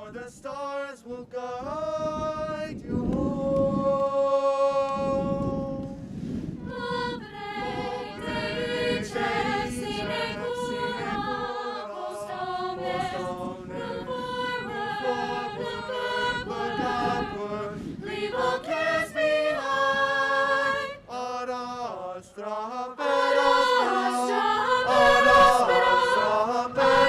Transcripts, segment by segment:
For the stars will guide you home. Leave all cares behind. Ad astra, ad astra, ad astra, ad astra, ad astra.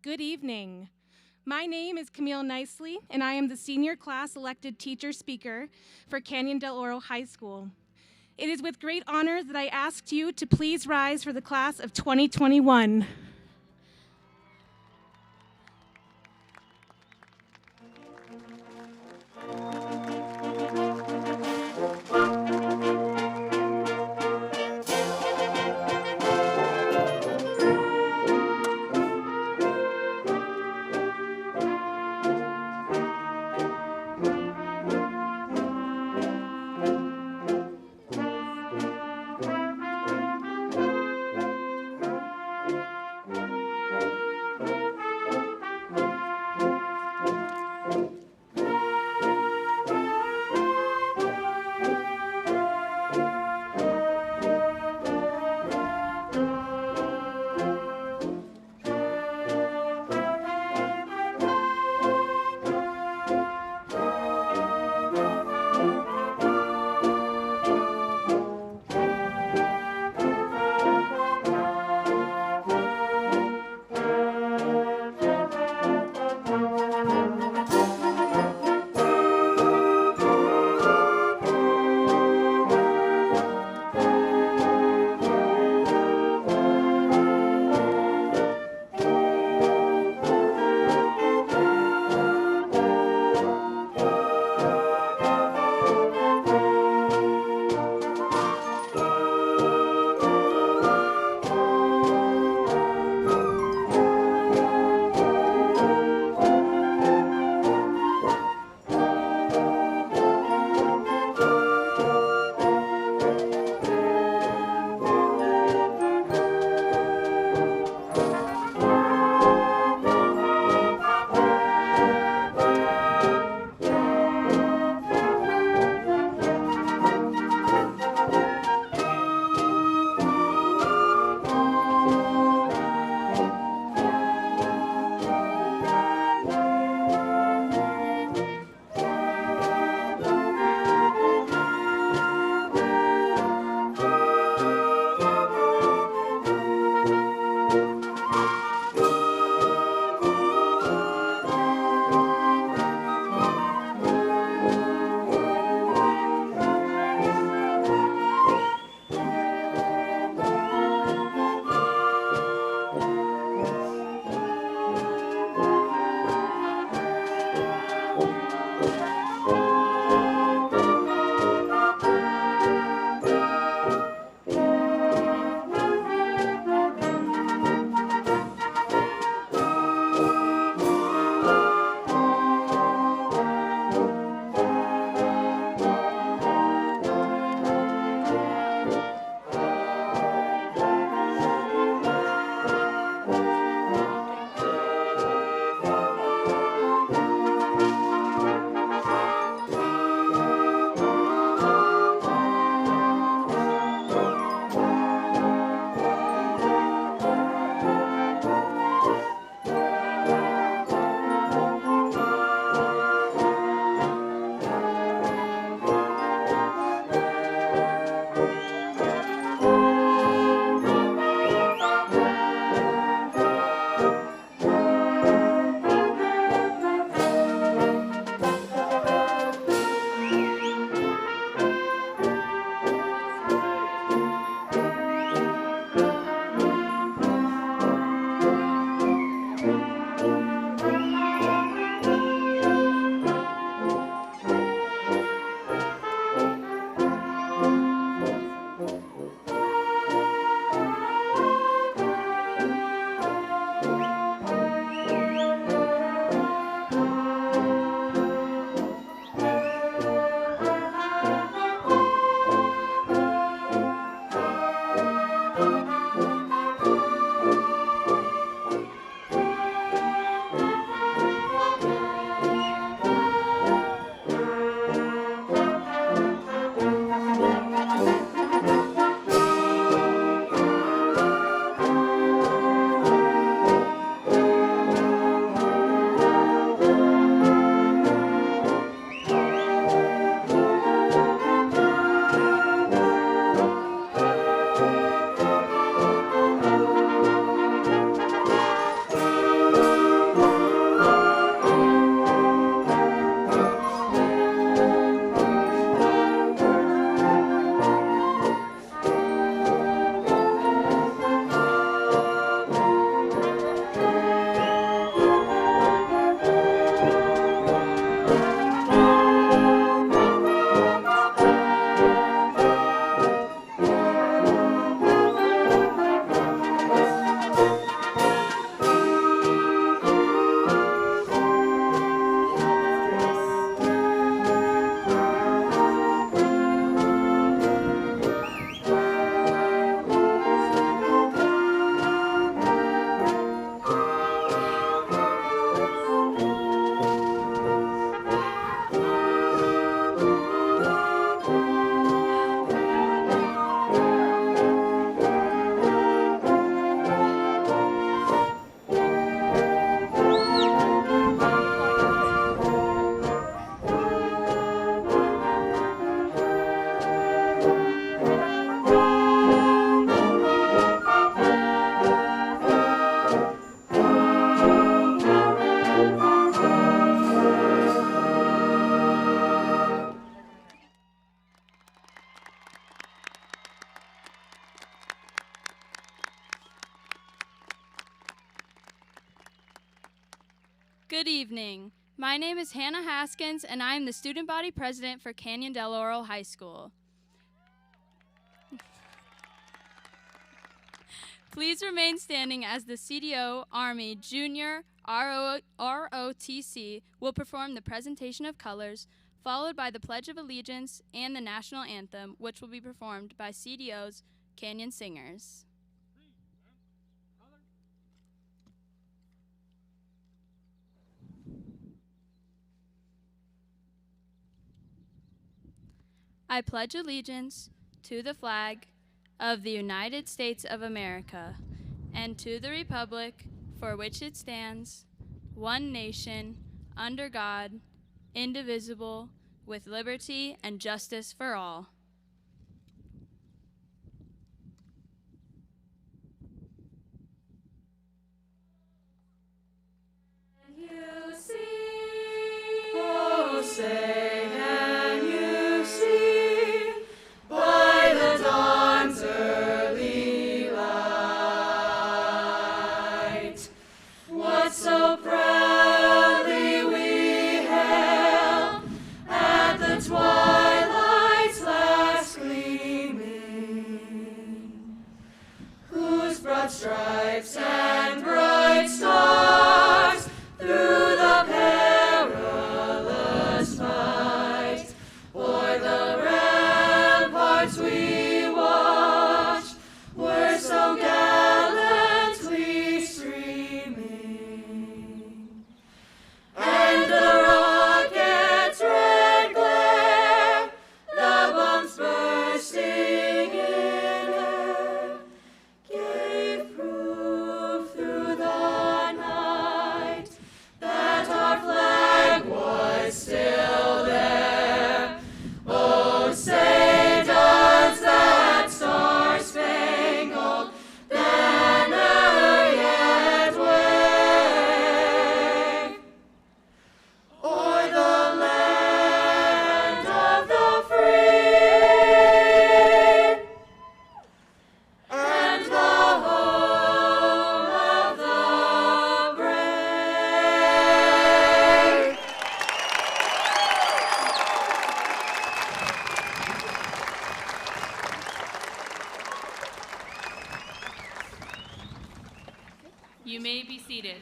Good evening. My name is Camille Nicely, and I am the senior class elected teacher speaker for Canyon del Oro High School. It is with great honor that I ask you to please rise for the class of 2021. Good evening. My name is Hannah Haskins, and I am the student body president for Canyon Del Oro High School. Please remain standing as the CDO Army Junior ROTC will perform the presentation of colors, followed by the Pledge of Allegiance and the National Anthem, which will be performed by CDO's Canyon Singers. I pledge allegiance to the flag of the United States of America and to the republic for which it stands, one nation, under God, indivisible, with liberty and justice for all. You see, oh, say, can you see by the dawn's early light what so proudly we hailed at the twilight's last gleaming, whose broad stripes and bright stars through the perilous fight o'er the ramparts we watched were so gallantly streaming, and the rocket's red glare, the bombs bursting in air, gave proof through the night that our flag was still there. Oh, say does that star-spangled banner yet wave o'er the land of the free and the home of the brave? You may be seated.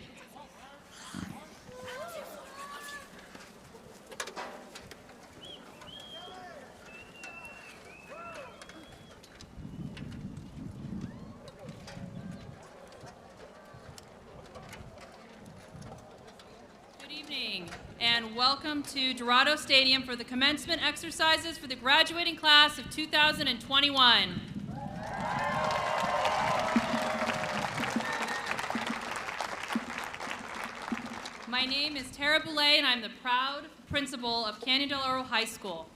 Good evening, and welcome to Dorado Stadium for the commencement exercises for the graduating class of 2021. My name is Tara Boulay, and I'm the proud principal of Canyon Del Oro High School.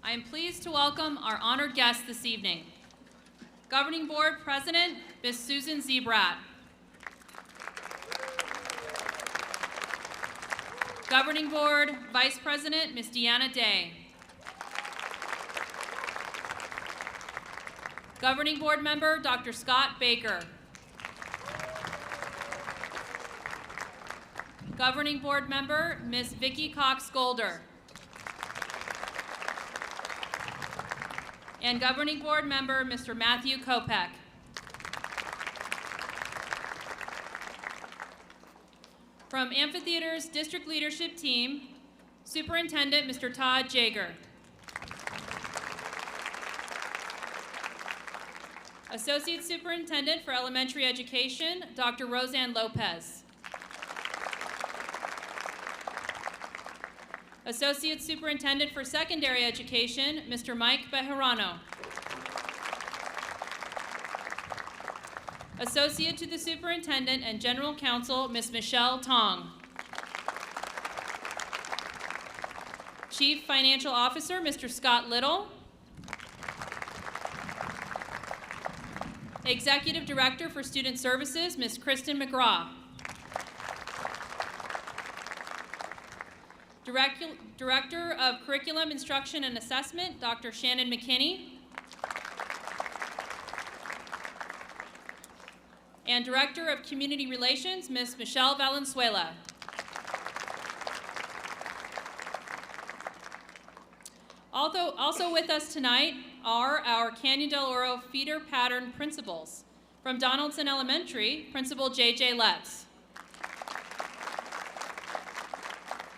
I am pleased to welcome our honored guests this evening. Governing Board President, Ms. Susan Zebrat. Governing Board Vice President, Ms. Deanna Day. Governing Board Member, Dr. Scott Baker. Governing Board Member, Ms. Vicki Cox-Golder. And Governing Board Member, Mr. Matthew Kopek. From Amphitheater's District Leadership Team, Superintendent, Mr. Todd Jager. Associate Superintendent for Elementary Education, Dr. Roseanne Lopez. Associate Superintendent for Secondary Education, Mr. Mike Bejarano. Associate to the Superintendent and General Counsel, Ms. Michelle Tong. Chief Financial Officer, Mr. Scott Little. Executive Director for Student Services, Ms. Kristen McGraw. Director of Curriculum Instruction and Assessment, Dr. Shannon McKinney. And Director of Community Relations, Ms. Michelle Valenzuela. Also with us tonight are our Canyon Del Oro feeder pattern principals. From Donaldson Elementary, Principal J.J. Letts.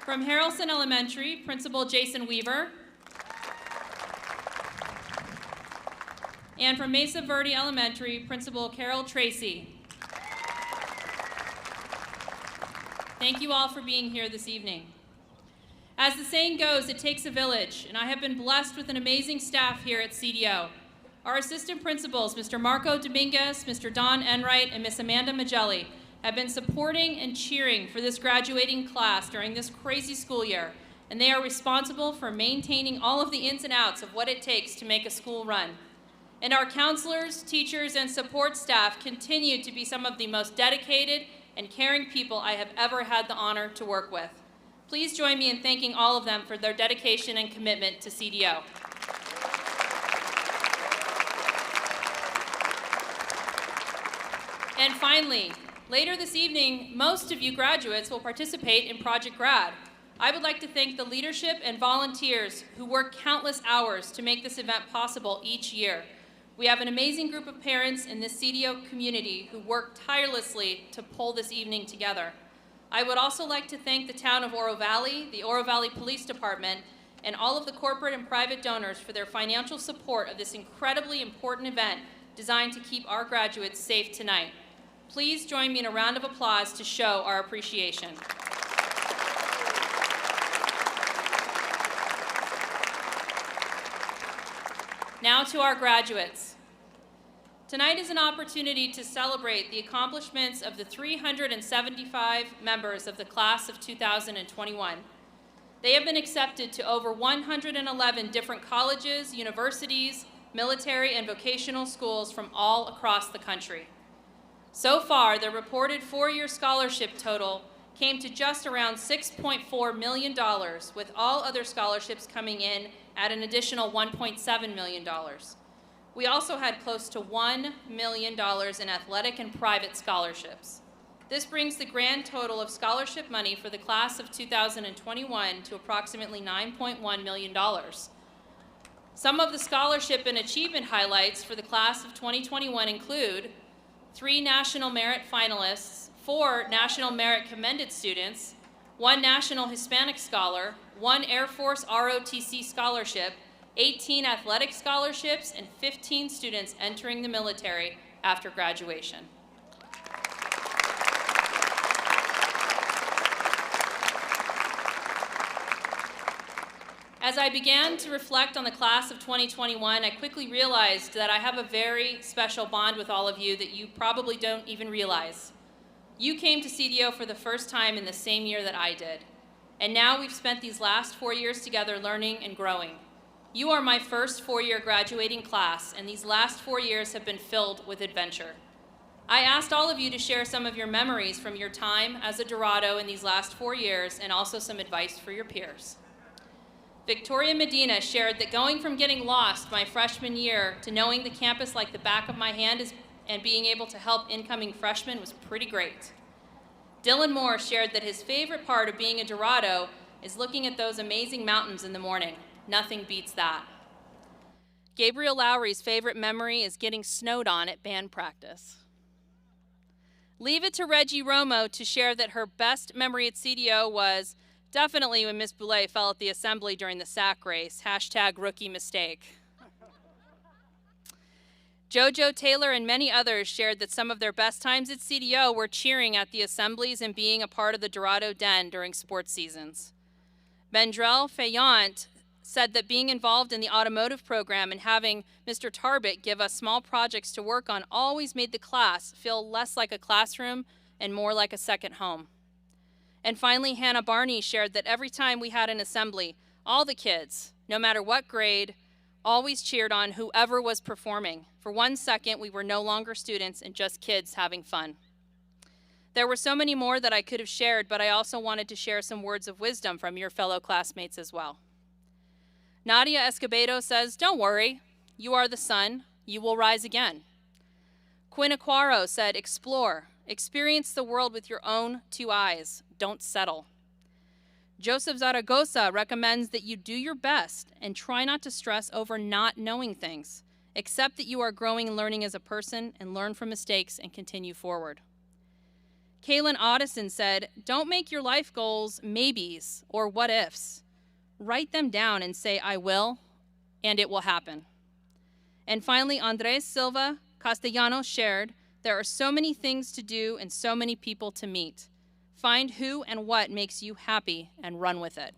From Harrelson Elementary, Principal Jason Weaver. And from Mesa Verde Elementary, Principal Carol Tracy. Thank you all for being here this evening. As the saying goes, it takes a village, and I have been blessed with an amazing staff here at CDO. Our assistant principals, Mr. Marco Dominguez, Mr. Don Enright, and Miss Amanda Magelli, have been supporting and cheering for this graduating class during this crazy school year, and they are responsible for maintaining all of the ins and outs of what it takes to make a school run. And our counselors, teachers, and support staff continue to be some of the most dedicated and caring people I have ever had the honor to work with. Please join me in thanking all of them for their dedication and commitment to CDO. And finally, later this evening, most of you graduates will participate in Project Grad. I would like to thank the leadership and volunteers who work countless hours to make this event possible each year. We have an amazing group of parents in this CDO community who work tirelessly to pull this evening together. I would also like to thank the town of Oro Valley, the Oro Valley Police Department, and all of the corporate and private donors for their financial support of this incredibly important event designed to keep our graduates safe tonight. Please join me in a round of applause to show our appreciation. Now to our graduates. Tonight is an opportunity to celebrate the accomplishments of the 375 members of the class of 2021. They have been accepted to over 111 different colleges, universities, military, and vocational schools from all across the country. So far, their reported four-year scholarship total came to just around $6.4 million, with all other scholarships coming in at an additional $1.7 million. We also had close to $1 million in athletic and private scholarships. This brings the grand total of scholarship money for the class of 2021 to approximately $9.1 million. Some of the scholarship and achievement highlights for the class of 2021 include 3 National Merit finalists, 4 National Merit Commended students, 1 National Hispanic Scholar, 1 Air Force ROTC scholarship, 18 athletic scholarships, and 15 students entering the military after graduation. As I began to reflect on the class of 2021, I quickly realized that I have a very special bond with all of you that you probably don't even realize. You came to CDO for the first time in the same year that I did, and now we've spent these last 4 years together learning and growing. You are my first 4-year graduating class, and these last 4 years have been filled with adventure. I asked all of you to share some of your memories from your time as a Dorado in these last 4 years, and also some advice for your peers. Victoria Medina shared that going from getting lost my freshman year to knowing the campus like the back of my hand and being able to help incoming freshmen was pretty great. Dylan Moore shared that his favorite part of being a Dorado is looking at those amazing mountains in the morning. Nothing beats that. Gabriel Lowry's favorite memory is getting snowed on at band practice. Leave it to Reggie Romo to share that her best memory at CDO was definitely when Miss Boulay fell at the assembly during the sack race, #rookie mistake. JoJo Taylor and many others shared that some of their best times at CDO were cheering at the assemblies and being a part of the Dorado Den during sports seasons. Bendrell Fayant said that being involved in the automotive program and having Mr. Tarbit give us small projects to work on always made the class feel less like a classroom and more like a second home. And finally, Hannah Barney shared that every time we had an assembly, all the kids, no matter what grade, always cheered on whoever was performing. For 1 second, we were no longer students and just kids having fun. There were so many more that I could have shared, but I also wanted to share some words of wisdom from your fellow classmates as well. Nadia Escobedo says, "Don't worry, you are the sun, you will rise again." Quinn Aquaro said, "Explore, experience the world with your own 2 eyes, don't settle." Joseph Zaragoza recommends that you do your best and try not to stress over not knowing things. Accept that you are growing and learning as a person and learn from mistakes and continue forward. Kaylin Audison said, don't make your life goals maybes or what ifs. Write them down and say, I will, and it will happen. And finally, Andres Silva Castellanos shared, there are so many things to do and so many people to meet. Find who and what makes you happy and run with it.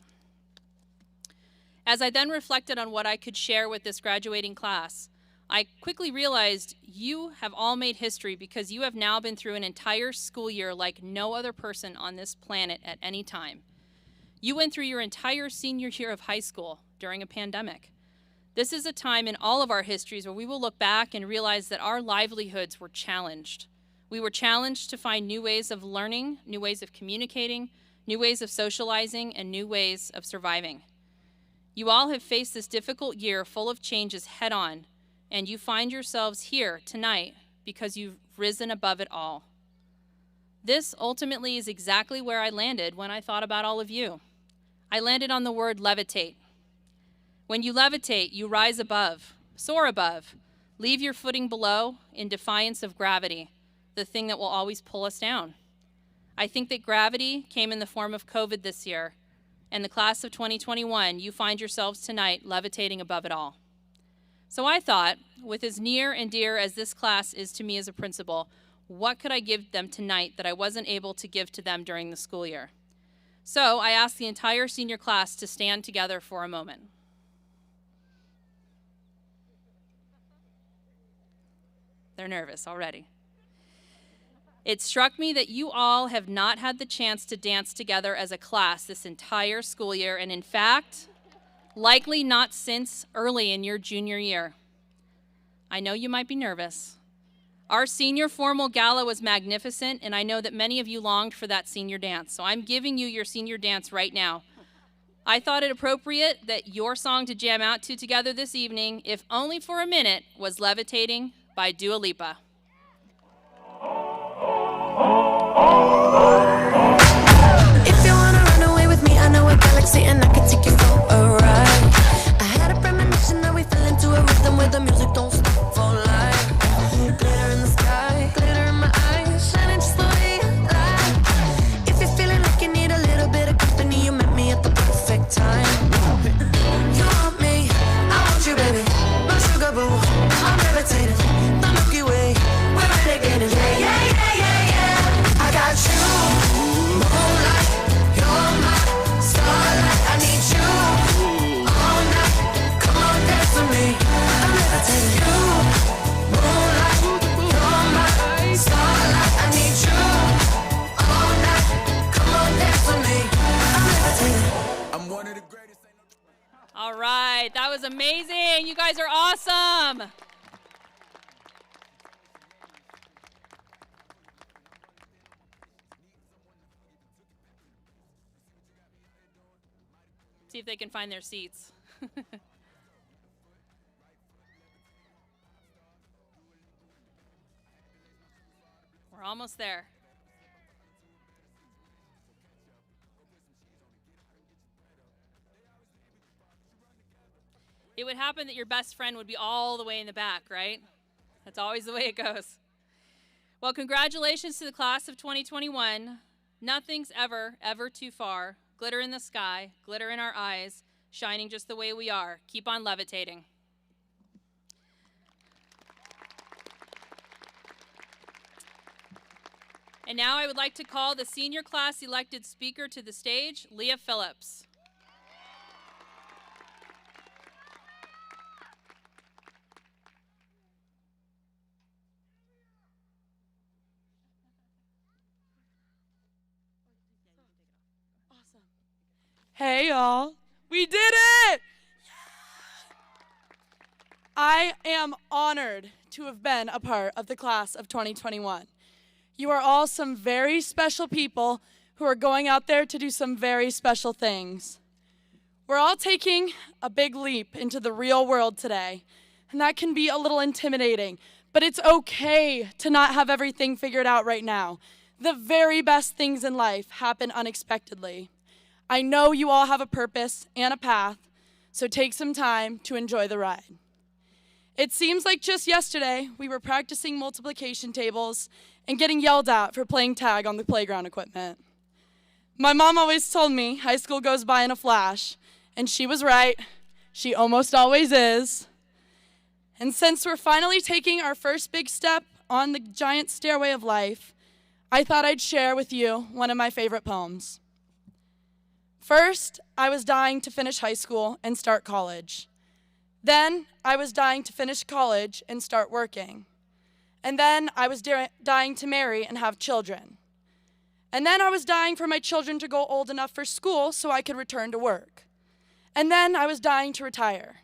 As I then reflected on what I could share with this graduating class, I quickly realized you have all made history because you have now been through an entire school year like no other person on this planet at any time. You went through your entire senior year of high school during a pandemic. This is a time in all of our histories where we will look back and realize that our livelihoods were challenged. We were challenged to find new ways of learning, new ways of communicating, new ways of socializing, and new ways of surviving. You all have faced this difficult year full of changes head on, and you find yourselves here tonight because you've risen above it all. This ultimately is exactly where I landed when I thought about all of you. I landed on the word levitate. When you levitate, you rise above, soar above, leave your footing below in defiance of gravity, the thing that will always pull us down. I think that gravity came in the form of COVID this year, and the class of 2021, you find yourselves tonight levitating above it all. So I thought, with as near and dear as this class is to me as a principal, what could I give them tonight that I wasn't able to give to them during the school year? So I asked the entire senior class to stand together for a moment. They're nervous already. It struck me that you all have not had the chance to dance together as a class this entire school year, and in fact, likely not since early in your junior year. I know you might be nervous. Our senior formal gala was magnificent, and I know that many of you longed for that senior dance, so I'm giving you your senior dance right now. I thought it appropriate that your song to jam out to together this evening, if only for a minute, was Levitating by Dua Lipa. If you wanna run away with me, I know a galaxy and I can take you for a ride. I had a premonition that we fell into a rhythm where the music don't stop for life. Glitter in the sky, glitter in my eyes, shining just the way you like. If you're feeling like you need a little bit of company, you met me at the perfect time. You want me, I want you, baby. My sugar boo, I'm levitating. The Milky Way, we're renegading. Yeah, yeah, yeah, yeah, yeah. I got you, moonlight. You're my starlight. I need you all night. Come on, dance with me. I'm levitating. You, moonlight. You're my starlight. I need you all night. Come on, dance with me. I'm levitating. I'm one of the greatest. All right, that was amazing. You guys are awesome. See if they can find their seats. We're almost there. It would happen that your best friend would be all the way in the back, right? That's always the way it goes. Well, congratulations to the class of 2021. Nothing's ever too far. Glitter in the sky, glitter in our eyes, shining just the way we are. Keep on levitating. And now I would like to call the senior class elected speaker to the stage, Leah Phillips. Hey, y'all. We did it! I am honored to have been a part of the class of 2021. You are all some very special people who are going out there to do some very special things. We're all taking a big leap into the real world today, and that can be a little intimidating, but it's okay to not have everything figured out right now. The very best things in life happen unexpectedly. I know you all have a purpose and a path, so take some time to enjoy the ride. It seems like just yesterday we were practicing multiplication tables and getting yelled at for playing tag on the playground equipment. My mom always told me high school goes by in a flash, and she was right. She almost always is. And since we're finally taking our first big step on the giant stairway of life, I thought I'd share with you one of my favorite poems. First, I was dying to finish high school and start college. Then, I was dying to finish college and start working. And then, I was dying to marry and have children. And then, I was dying for my children to go old enough for school so I could return to work. And then, I was dying to retire.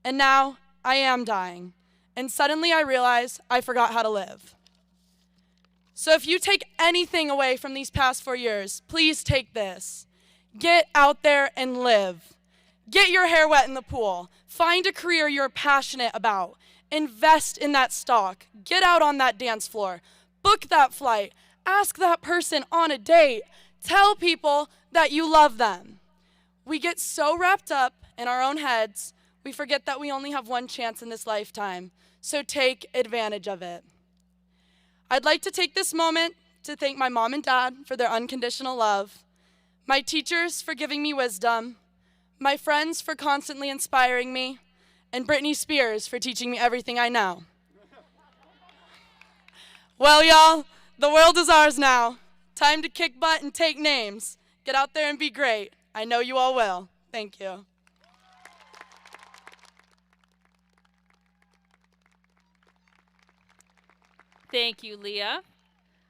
And now, I am dying. And suddenly, I realize I forgot how to live. So if you take anything away from these past 4 years, please take this. Get out there and live. Get your hair wet in the pool. Find a career you're passionate about. Invest in that stock. Get out on that dance floor. Book that flight. Ask that person on a date. Tell people that you love them. We get so wrapped up in our own heads, we forget that we only have one chance in this lifetime. So take advantage of it. I'd like to take this moment to thank my mom and dad for their unconditional love, my teachers for giving me wisdom, my friends for constantly inspiring me, and Britney Spears for teaching me everything I know. Well, y'all, the world is ours now. Time to kick butt and take names. Get out there and be great. I know you all will. Thank you. Thank you, Leah.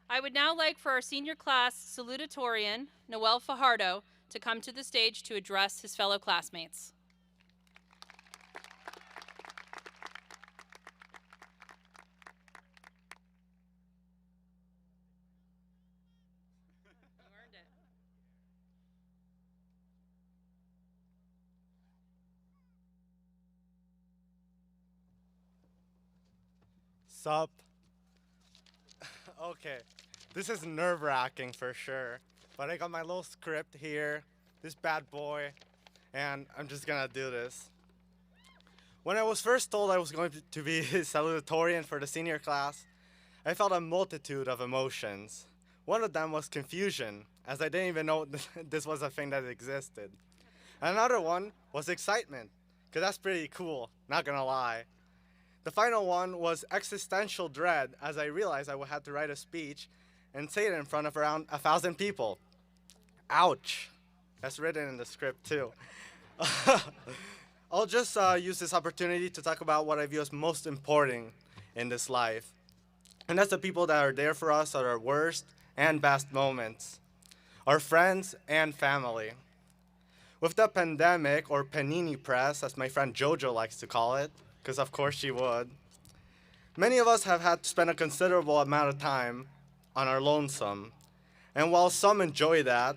I would now like for our senior class salutatorian, Noel Fajardo, to come to the stage to address his fellow classmates. You earned it. Sup? Okay, this is nerve-wracking for sure, but I got my little script here, this bad boy, and I'm just gonna do this. When I was first told I was going to be salutatorian for the senior class, I felt a multitude of emotions. One of them was confusion, as I didn't even know this was a thing that existed. Another one was excitement, because that's pretty cool, not gonna lie. The final one was existential dread, as I realized I would have to write a speech and say it in front of around 1,000 people. Ouch. That's written in the script too. I'll just use this opportunity to talk about what I view as most important in this life. And that's the people that are there for us at our worst and best moments. Our friends and family. With the pandemic, or panini press, as my friend Jojo likes to call it, because of course she would, many of us have had to spend a considerable amount of time on our lonesome. And while some enjoy that,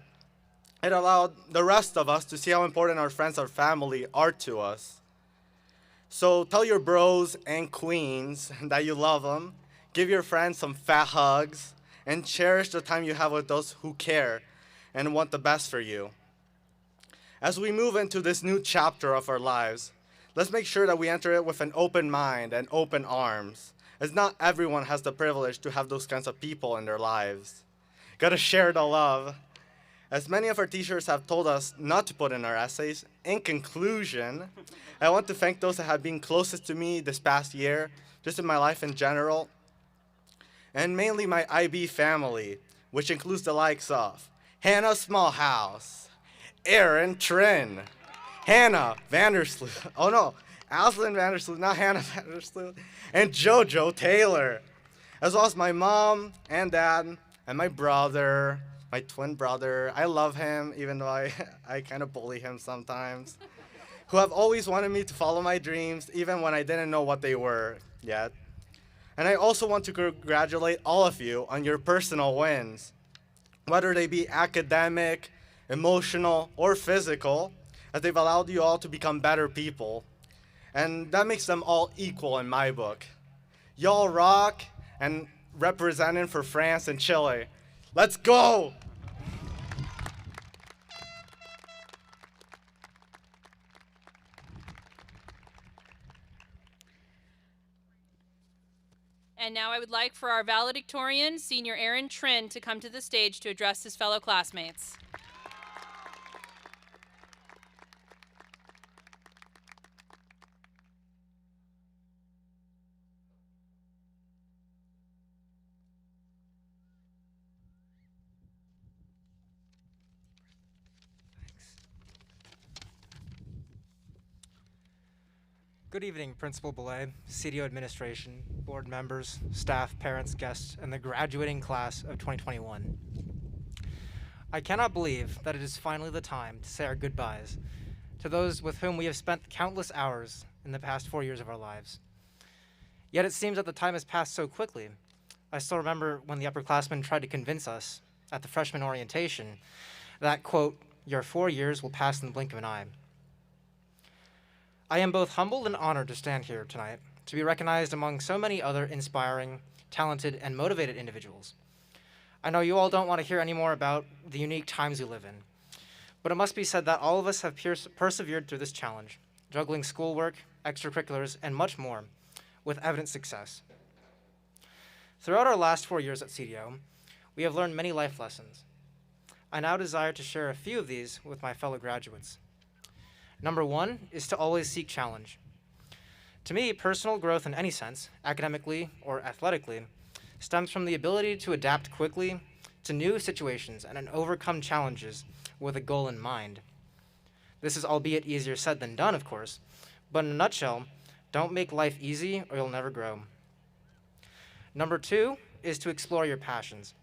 it allowed the rest of us to see how important our friends or family are to us. So tell your bros and queens that you love them, give your friends some fat hugs, and cherish the time you have with those who care and want the best for you. As we move into this new chapter of our lives, let's make sure that we enter it with an open mind and open arms, as not everyone has the privilege to have those kinds of people in their lives. Gotta share the love. As many of our teachers have told us not to put in our essays, in conclusion, I want to thank those that have been closest to me this past year, just in my life in general, and mainly my IB family, which includes the likes of Hannah Smallhouse, Aaron Trin, Hannah Vandersloot, oh no, Aslan Vandersloot, not Hannah Vandersloot, and JoJo Taylor, as well as my mom and dad, and my brother, my twin brother. I love him, even though I kind of bully him sometimes, who have always wanted me to follow my dreams, even when I didn't know what they were yet. And I also want to congratulate all of you on your personal wins, whether they be academic, emotional, or physical, as they've allowed you all to become better people. And that makes them all equal in my book. Y'all rock, and representing for France and Chile. Let's go! And now I would like for our valedictorian, Senior Aaron Trin, to come to the stage to address his fellow classmates. Good evening, Principal Belay, CDO Administration, board members, staff, parents, guests, and the graduating class of 2021. I cannot believe that it is finally the time to say our goodbyes to those with whom we have spent countless hours in the past 4 years of our lives. Yet it seems that the time has passed so quickly. I still remember when the upperclassmen tried to convince us at the freshman orientation that, quote, your 4 years will pass in the blink of an eye. I am both humbled and honored to stand here tonight, to be recognized among so many other inspiring, talented, and motivated individuals. I know you all don't want to hear any more about the unique times we live in, but it must be said that all of us have persevered through this challenge, juggling schoolwork, extracurriculars, and much more, with evident success. Throughout our last 4 years at CDO, we have learned many life lessons. I now desire to share a few of these with my fellow graduates. Number one is to always seek challenge. To me, personal growth in any sense, academically or athletically, stems from the ability to adapt quickly to new situations and overcome challenges with a goal in mind. This is albeit easier said than done, of course, but in a nutshell, don't make life easy or you'll never grow. Number two is to explore your passions.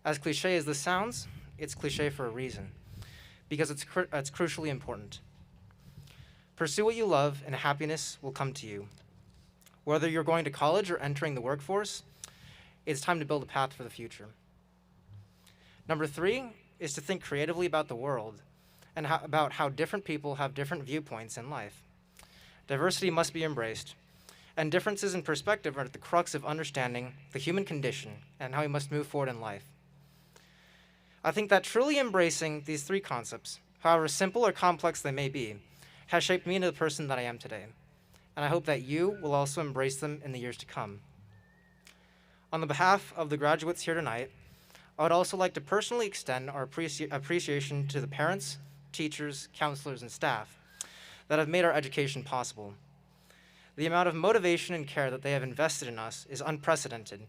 As cliche as this sounds, it's cliche for a reason, because it's crucially important. Pursue what you love, and happiness will come to you. Whether you're going to college or entering the workforce, it's time to build a path for the future. Number three is to think creatively about the world and about how different people have different viewpoints in life. Diversity must be embraced, and differences in perspective are at the crux of understanding the human condition and how we must move forward in life. I think that truly embracing these three concepts, however simple or complex they may be, has shaped me into the person that I am today, and I hope that you will also embrace them in the years to come. On the behalf of the graduates here tonight, I would also like to personally extend our appreciation to the parents, teachers, counselors, and staff that have made our education possible. The amount of motivation and care that they have invested in us is unprecedented,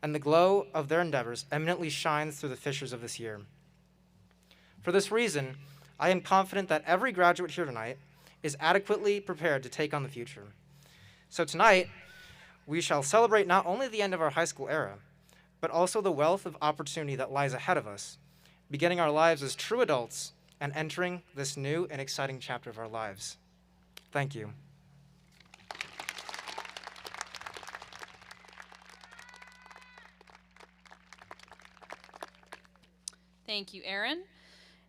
and the glow of their endeavors eminently shines through the fissures of this year. For this reason, I am confident that every graduate here tonight is adequately prepared to take on the future. So tonight, we shall celebrate not only the end of our high school era, but also the wealth of opportunity that lies ahead of us, beginning our lives as true adults and entering this new and exciting chapter of our lives. Thank you. Thank you, Aaron.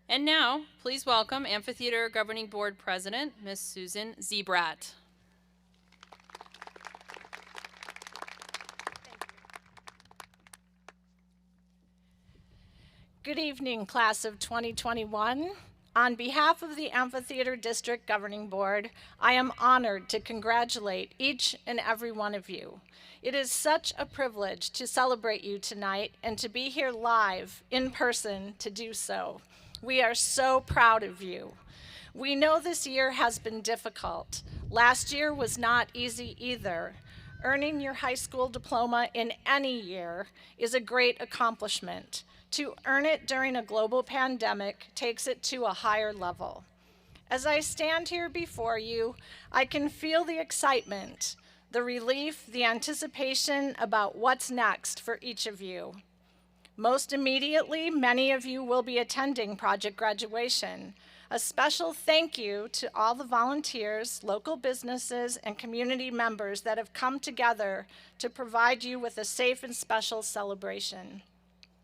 And now, please welcome Amphitheater Governing Board President, Ms. Susan Zebrat. Good evening, class of 2021. On behalf of the Amphitheater District Governing Board, I am honored to congratulate each and every one of you. It is such a privilege to celebrate you tonight and to be here live in person to do so. We are so proud of you. We know this year has been difficult. Last year was not easy either. Earning your high school diploma in any year is a great accomplishment. To earn it during a global pandemic takes it to a higher level. As I stand here before you, I can feel the excitement, the relief, the anticipation about what's next for each of you. Most immediately, many of you will be attending Project Graduation. A special thank you to all the volunteers, local businesses, and community members that have come together to provide you with a safe and special celebration.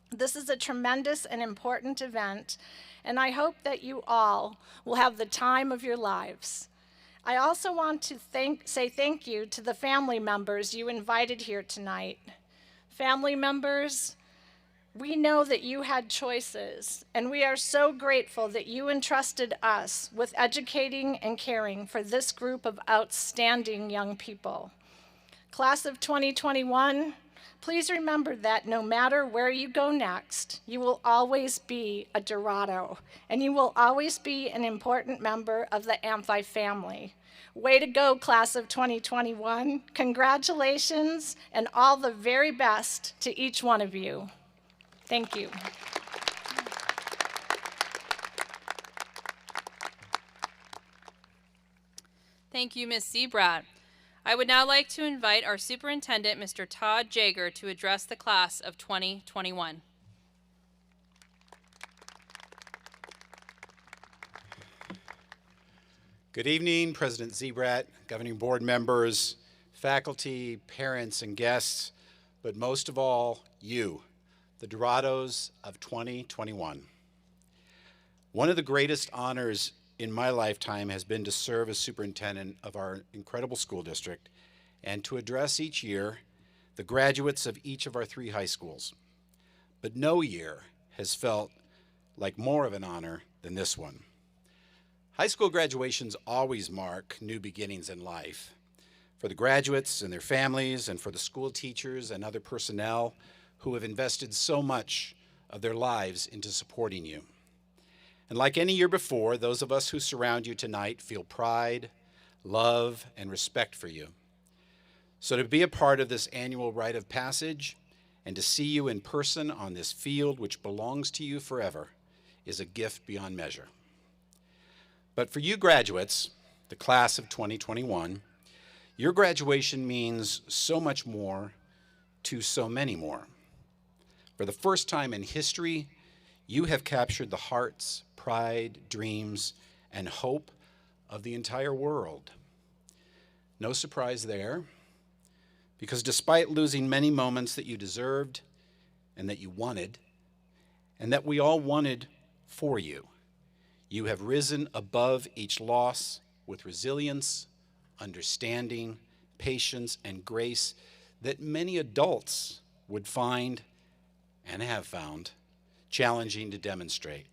This is a tremendous and important event, and I hope that you all will have the time of your lives. I also want to say thank you to the family members you invited here tonight. Family members, we know that you had choices, and we are so grateful that you entrusted us with educating and caring for this group of outstanding young people. Class of 2021, please remember that no matter where you go next, you will always be a Dorado, and you will always be an important member of the Amphi family. Way to go, class of 2021. Congratulations, and all the very best to each one of you. Thank you. Thank you, Ms. Sebrat. I would now like to invite our superintendent, Mr. Todd Jager, to address the class of 2021. Good evening, President Sebrat, governing board members, faculty, parents, and guests, but most of all, you, the Dorados of 2021. One of the greatest honors in my lifetime has been to serve as superintendent of our incredible school district and to address each year the graduates of each of our 3 high schools. But no year has felt like more of an honor than this one. High school graduations always mark new beginnings in life for the graduates and their families, and for the school teachers and other personnel who have invested so much of their lives into supporting you. And like any year before, those of us who surround you tonight feel pride, love, and respect for you. So to be a part of this annual rite of passage and to see you in person on this field which belongs to you forever is a gift beyond measure. But for you graduates, the class of 2021, your graduation means so much more to so many more. For the first time in history, you have captured the hearts, pride, dreams, and hope of the entire world. No surprise there, because despite losing many moments that you deserved and that you wanted, and that we all wanted for you, you have risen above each loss with resilience, understanding, patience, and grace that many adults would find and have found challenging to demonstrate.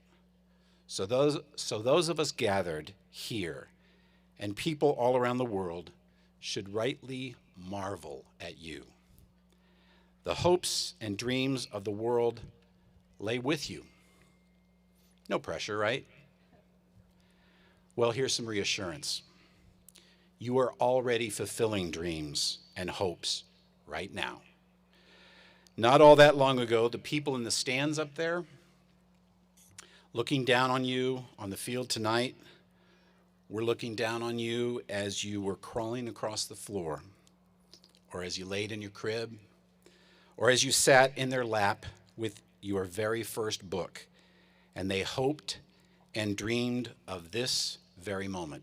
So those of us gathered here and people all around the world should rightly marvel at you. The hopes and dreams of the world lay with you. No pressure, right? Well, here's some reassurance. You are already fulfilling dreams and hopes right now. Not all that long ago, the people in the stands up there, looking down on you on the field tonight, were looking down on you as you were crawling across the floor, or as you laid in your crib, or as you sat in their lap with your very first book, and they hoped and dreamed of this very moment.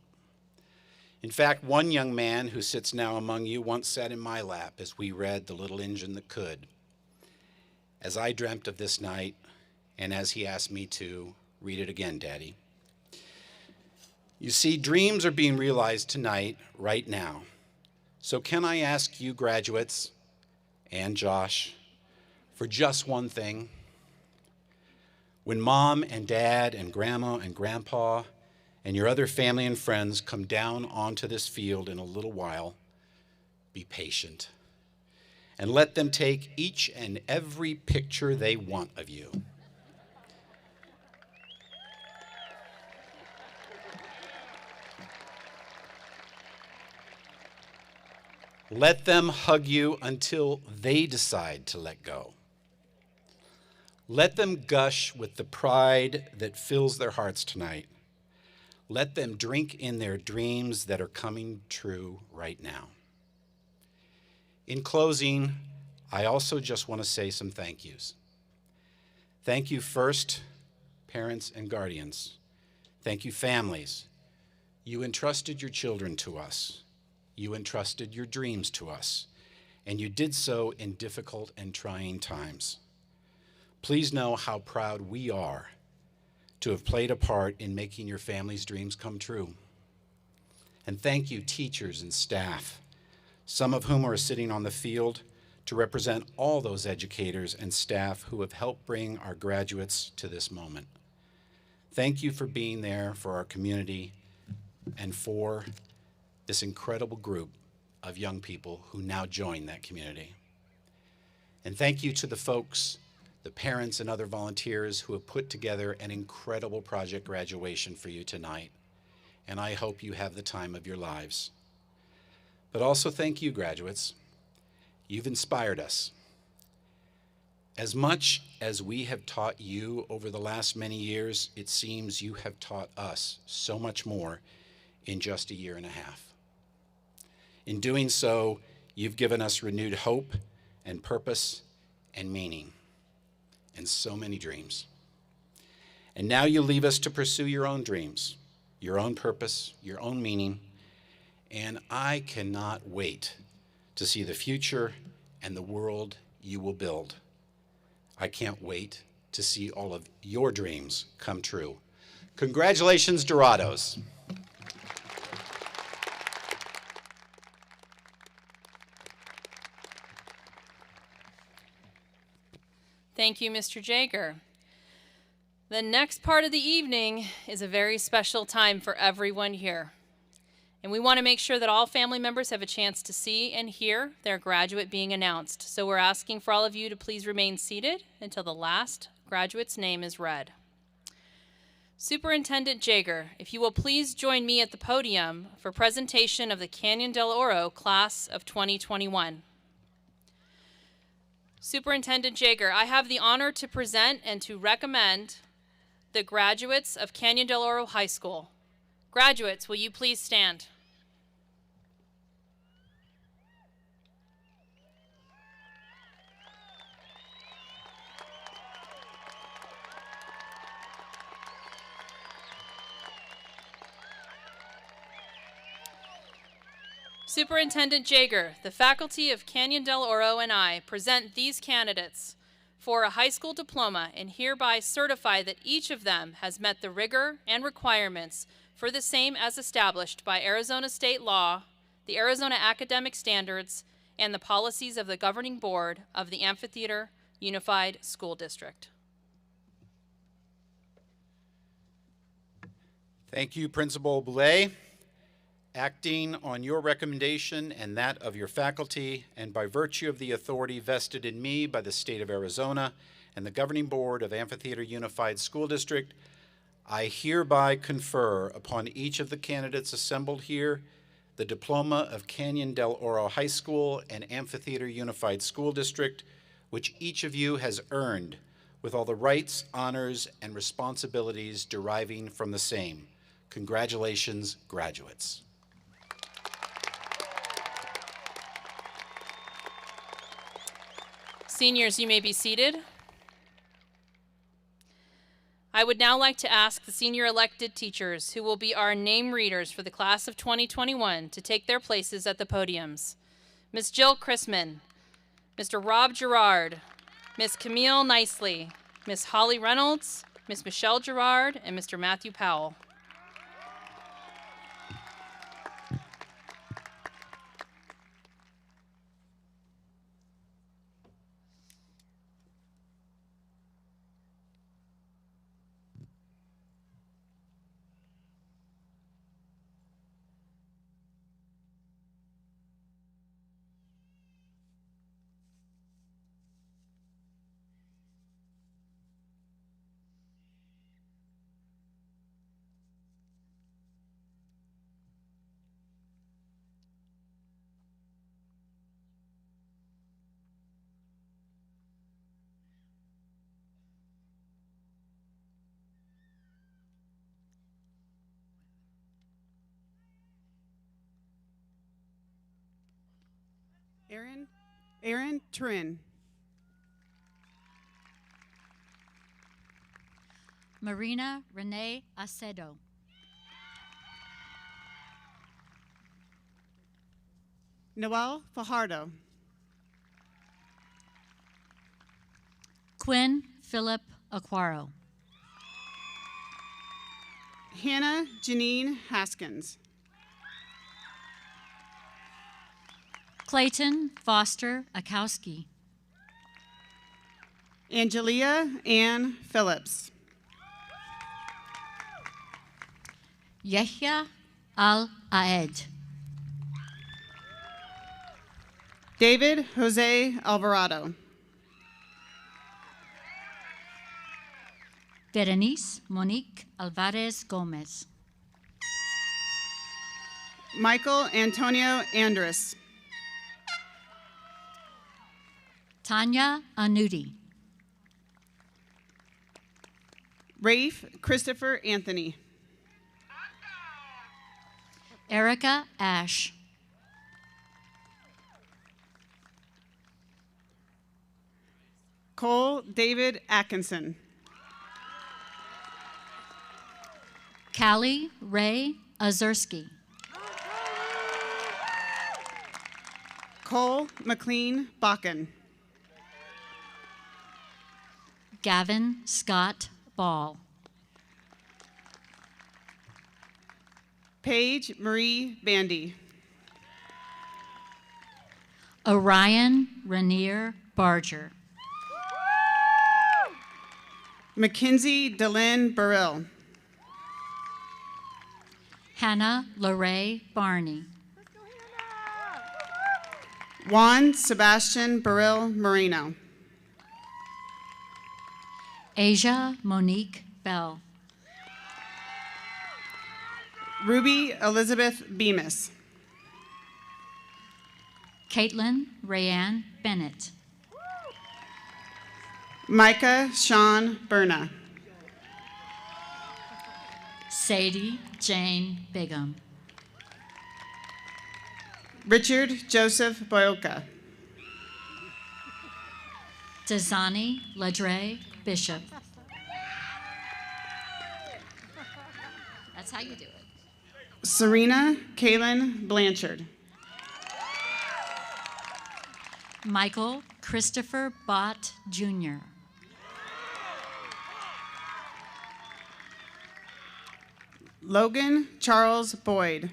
In fact, one young man who sits now among you once sat in my lap as we read The Little Engine That Could, as I dreamt of this night, and as he asked me to read it again, Daddy. You see, dreams are being realized tonight, right now. So can I ask you graduates, and Josh, for just one thing? When Mom and Dad and Grandma and Grandpa and your other family and friends come down onto this field in a little while, be patient. And let them take each and every picture they want of you. Let them hug you until they decide to let go. Let them gush with the pride that fills their hearts tonight. Let them drink in their dreams that are coming true right now. In closing, I also just want to say some thank yous. Thank you first, parents and guardians. Thank you, families. You entrusted your children to us. You entrusted your dreams to us, and you did so in difficult and trying times. Please know how proud we are to have played a part in making your family's dreams come true. And thank you, teachers and staff, some of whom are sitting on the field to represent all those educators and staff who have helped bring our graduates to this moment. Thank you for being there for our community and for this incredible group of young people who now join that community. And thank you to the folks, the parents and other volunteers who have put together an incredible project graduation for you tonight. And I hope you have the time of your lives. But also thank you, graduates. You've inspired us. As much as we have taught you over the last many years, it seems you have taught us so much more in just a year and a half. In doing so, you've given us renewed hope and purpose and meaning and so many dreams. And now you leave us to pursue your own dreams, your own purpose, your own meaning, and I cannot wait to see the future and the world you will build. I can't wait to see all of your dreams come true. Congratulations, Dorados. Thank you, Mr. Jager. The next part of the evening is a very special time for everyone here. And we want to make sure that all family members have a chance to see and hear their graduate being announced. So we're asking for all of you to please remain seated until the last graduate's name is read. Superintendent Jager, if you will please join me at the podium for presentation of the Canyon del Oro class of 2021. Superintendent Jager, I have the honor to present and to recommend the graduates of Canyon del Oro High School. Graduates, will you please stand? Superintendent Jager, the faculty of Canyon del Oro and I present these candidates for a high school diploma and hereby certify that each of them has met the rigor and requirements for the same as established by Arizona state law, the Arizona academic standards, and the policies of the governing board of the Amphitheater Unified School District. Thank you, Principal Boulay. Acting on your recommendation and that of your faculty, and by virtue of the authority vested in me by the state of Arizona and the governing board of Amphitheater Unified School District, I hereby confer upon each of the candidates assembled here the diploma of Canyon del Oro High School and Amphitheater Unified School District, which each of you has earned with all the rights, honors, and responsibilities deriving from the same. Congratulations, graduates. Seniors, you may be seated. I would now like to ask the senior elected teachers who will be our name readers for the class of 2021 to take their places at the podiums. Ms. Jill Chrisman, Mr. Rob Gerard, Ms. Camille Nicely, Ms. Holly Reynolds, Ms. Michelle Gerard, and Mr. Matthew Powell. Aaron Trin. Marina Renee Acedo. Noel Fajardo. Quinn Philip Aquaro. Hannah Janine Haskins. Clayton Foster Akowski. Angelia Ann Phillips. Yehya Al-Aed. David Jose Alvarado. Berenice Monique Alvarez Gomez. Michael Antonio Andrus. Tanya Anudi. Rafe Christopher Anthony. Erica Ash. Cole David Atkinson. Callie Ray Ozerski. Cole McLean Bakken. Gavin Scott Ball. Paige Marie Bandy. Orion Rainier Barger. Mackenzie Delyn Burrell. Hannah Lorraine Barney. Juan Sebastian Burrell Moreno. Asia Monique Bell. Ruby Elizabeth Bemis. Caitlin Rayanne Bennett. Micah Sean Berna. Sadie Jane Bigham. Richard Joseph Boyoka. Dazani Ladre Bishop. That's how you do it. Serena Kaylin Blanchard. Michael Christopher Bott Jr. Logan Charles Boyd.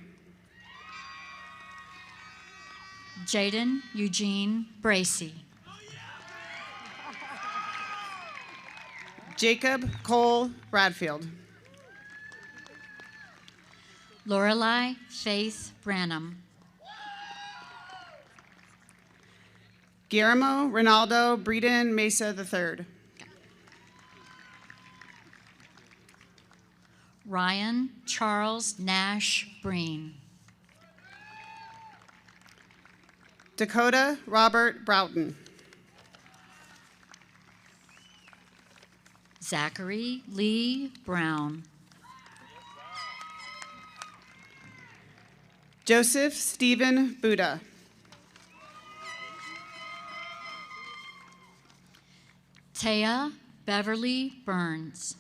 Jaden Eugene Bracy. Jacob Cole Bradfield. Lorelei Faith Branham. Guillermo Ronaldo Breeden Mesa III. Ryan Charles Nash Breen. Dakota Robert Broughton. Zachary Lee Brown. Joseph Stephen Buddha. Taya Beverly Burns.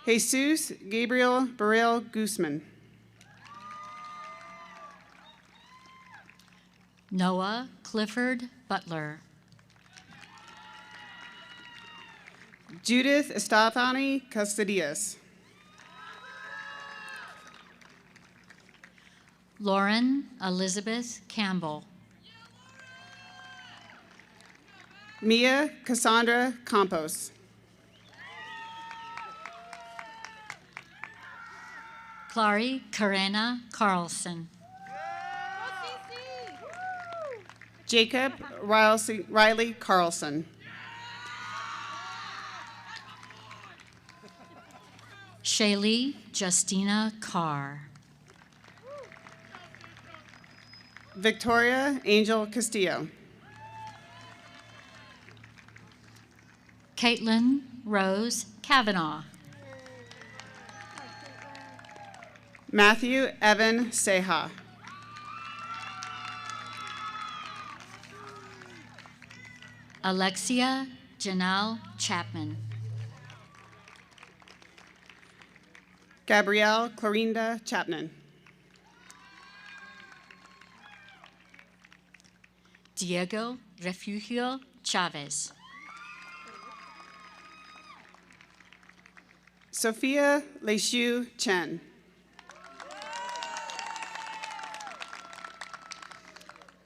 Jesus Gabriel Burrell Guzman. Noah Clifford Butler. Judith Estefani Custodias. Lauren Elizabeth Campbell. Mia Cassandra Campos. Clary Karena Carlson. Jacob Riley Carlson. Shaylee Justina Carr. Victoria Angel Castillo. Caitlin Rose Kavanaugh. Matthew Evan Seha. Alexia Janelle Chapman. Gabrielle Clorinda Chapman. Diego Refugio Chavez. Sophia Leishu Chen.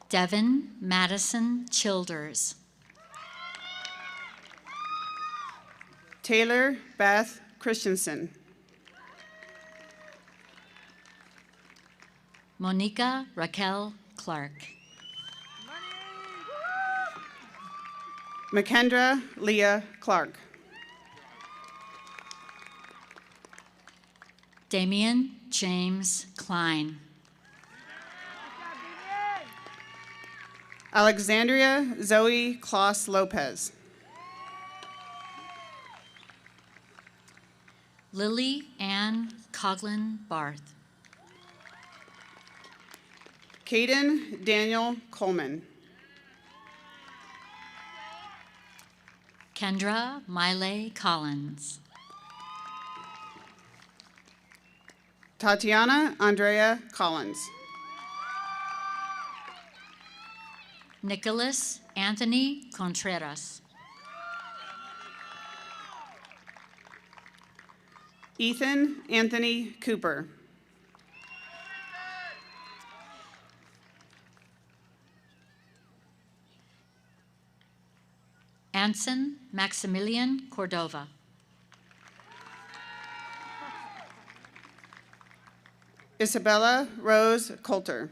Devin Madison Childers. Taylor Beth Christensen. Monica Raquel Clark. Makendra Leah Clark. Damian James Klein. Alexandria Zoe Kloss Lopez. Lily Ann Coughlin Barth. Caden Daniel Coleman. Kendra Miley Collins. Tatiana Andrea Collins. Nicholas Anthony Contreras. Ethan Anthony Cooper. Anson Maximilian Cordova. Isabella Rose Coulter.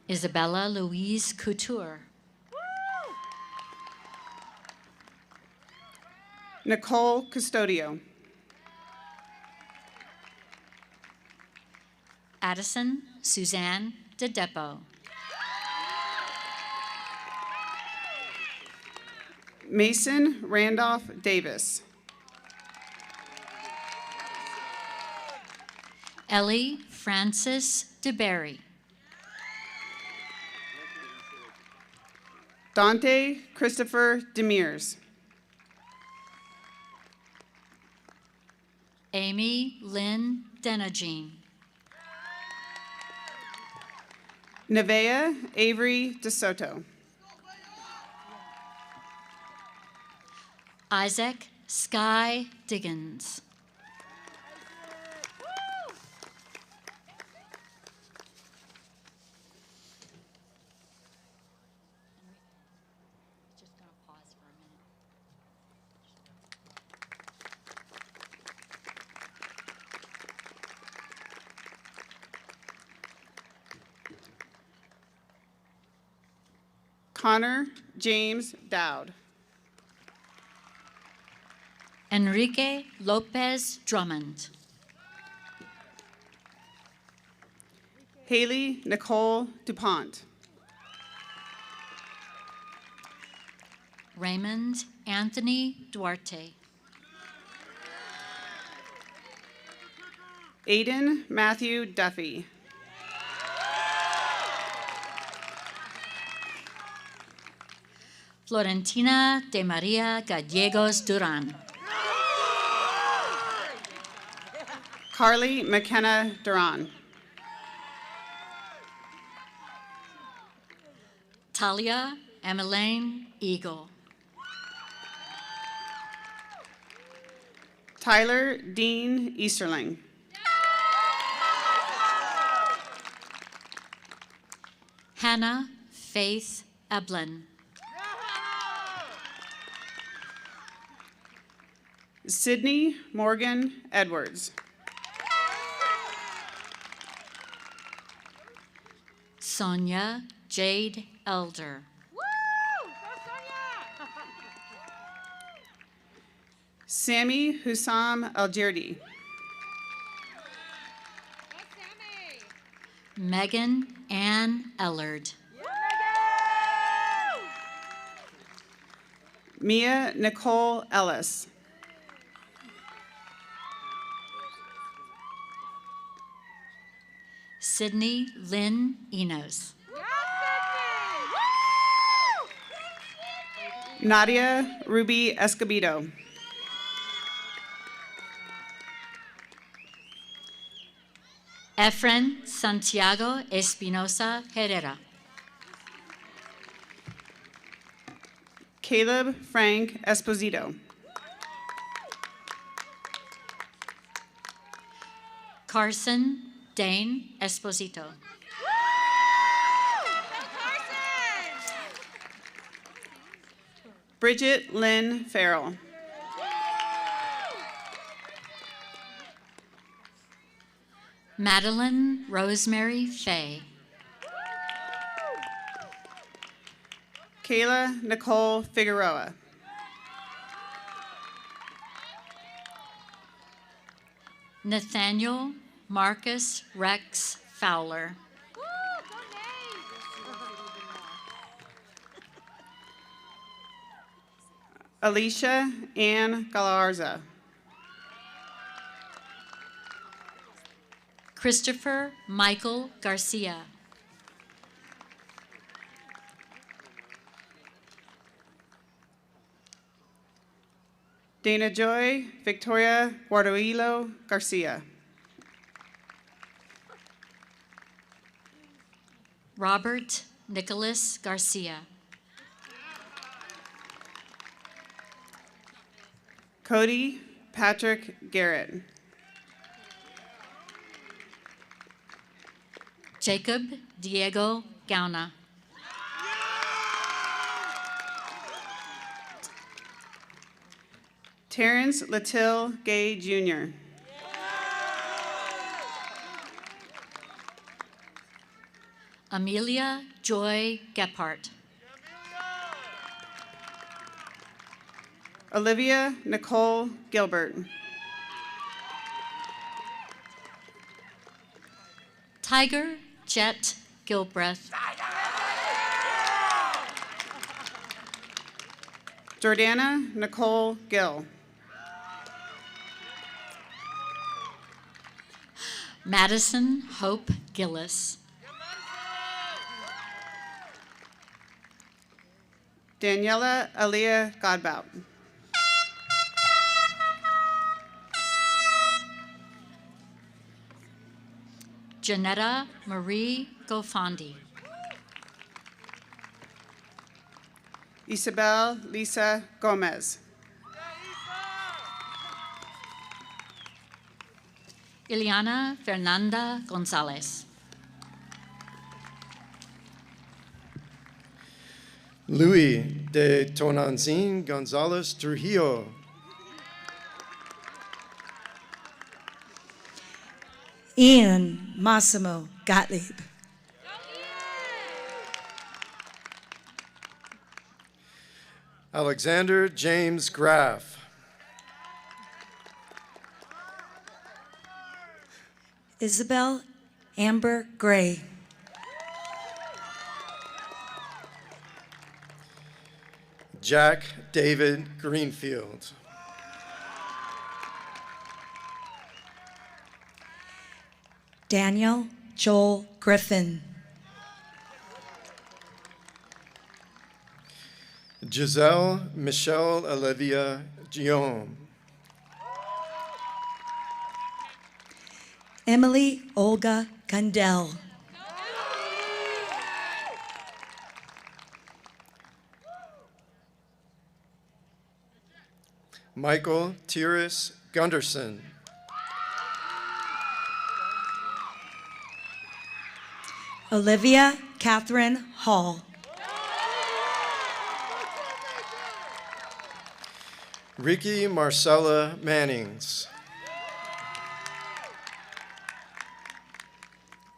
Isabella Louise Couture. Nicole Custodio. Addison Suzanne DeDepo. Mason Randolph Davis. Ellie Francis DeBerry. Dante Christopher Demers. Amy Lynn Denagine. Nevea Avery DeSoto. Isaac Sky Diggins. Connor James Dowd. Enrique Lopez Drummond. Haley Nicole DuPont. Raymond Anthony Duarte. Aiden Matthew Duffy. Florentina de Maria Gallegos Duran. Carly McKenna Duran. Talia Emmeline Eagle. Tyler Dean Easterling. Hannah Faith Eblin. Sydney Morgan Edwards. Sonia Jade Elder. Sammy Hussam Algirdi. Megan Ann Ellard. Mia Nicole Ellis. Sydney Lynn Enos. Nadia Ruby Escobedo. Efren Santiago Espinosa Herrera. Caleb Frank Esposito. Carson Dane Esposito. Bridget Lynn Farrell. Madeline Rosemary Fay. Kayla Nicole Figueroa. Nathaniel Marcus Rex Fowler. Alicia Ann Galarza. Christopher Michael Garcia. Dana Joy Victoria Guarduilo Garcia. Robert Nicholas Garcia. Cody Patrick Garrett. Jacob Diego Gauna. Terrence Latil Gay Jr. Amelia Joy Gephardt. Olivia Nicole Gilbert. Tiger Jet Gilbreth. Jordana Nicole Gill. Madison Hope Gillis. Daniela Aaliyah Godbout. Janetta Marie Gofandi. Isabel Lisa Gomez. Ileana Fernanda Gonzalez. Luis de Tonanzin Gonzalez Trujillo. Ian Massimo Gottlieb. Alexander James Graff. Isabel Amber Gray. Jack David Greenfield. Daniel Joel Griffin. Giselle Michelle Olivia Guillaume. Emily Olga Gundel. Michael Tyrus Gunderson. Olivia Catherine Hall. Ricky Marcella Mannings.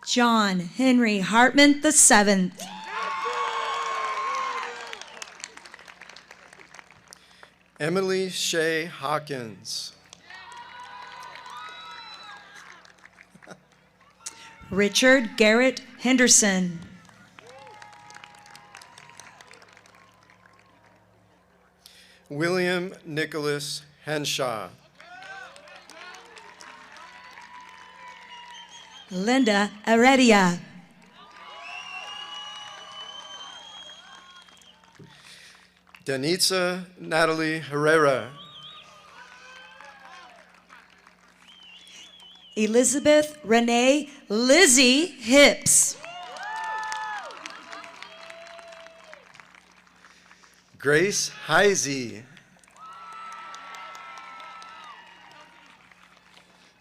John Henry Hartman VII. Emily Shea Hawkins. Richard Garrett Henderson. William Nicholas Henshaw. Linda Heredia. Danitza Natalie Herrera. Elizabeth Renee Lizzie Hips. Grace Heisey.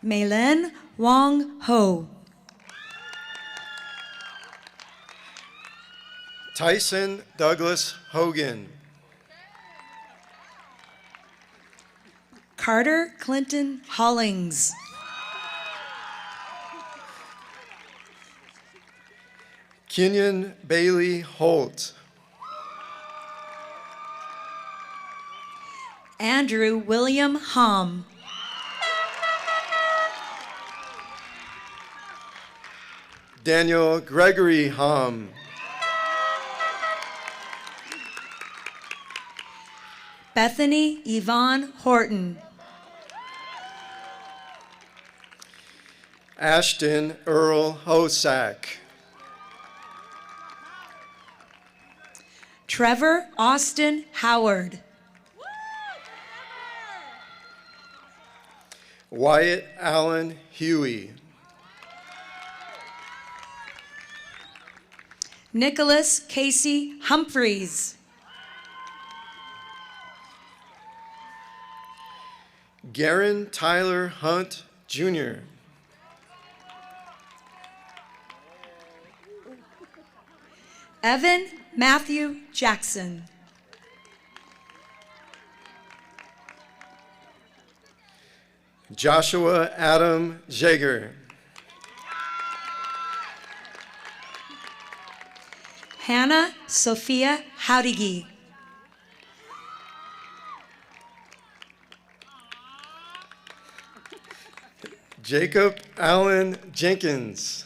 Maylin Wong Ho. Tyson Douglas Hogan. Carter Clinton Hollings. Kenyon Bailey Holt. Andrew William Hom. Daniel Gregory Hom. Bethany Yvonne Horton. Ashton Earl Hosack. Trevor Austin Howard. Wyatt Allen Huey. Nicholas Casey Humphreys. Garen Tyler Hunt, Jr. Evan Matthew Jackson. Joshua Adam Jaeger. Hannah Sophia Howdigi. Jacob Allen Jenkins.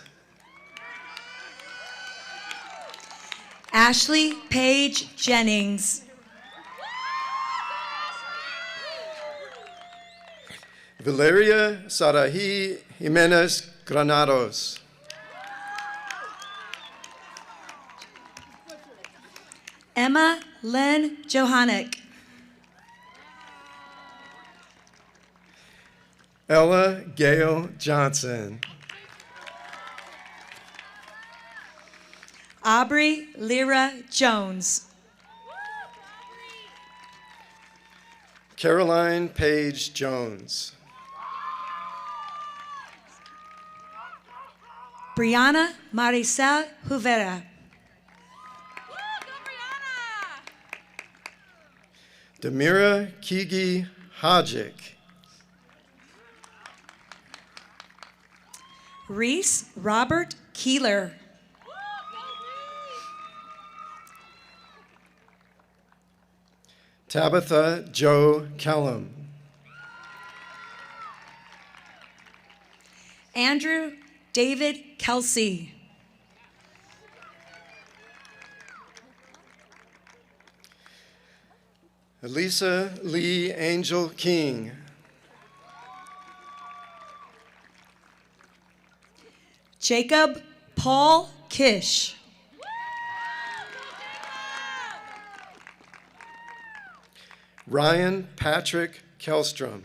Ashley Paige Jennings. Valeria Sarahi Jimenez Granados. Emma Lynn Johannick. Ella Gail Johnson. Aubrey Lyra Jones. Caroline Page Jones. Brianna Maricel Juvera. Demira Kigi Hajic. Reese Robert Keeler. Tabitha Joe Kellum. Andrew David Kelsey. Elisa Lee Angel King. Jacob Paul Kish. Ryan Patrick Kelstrom.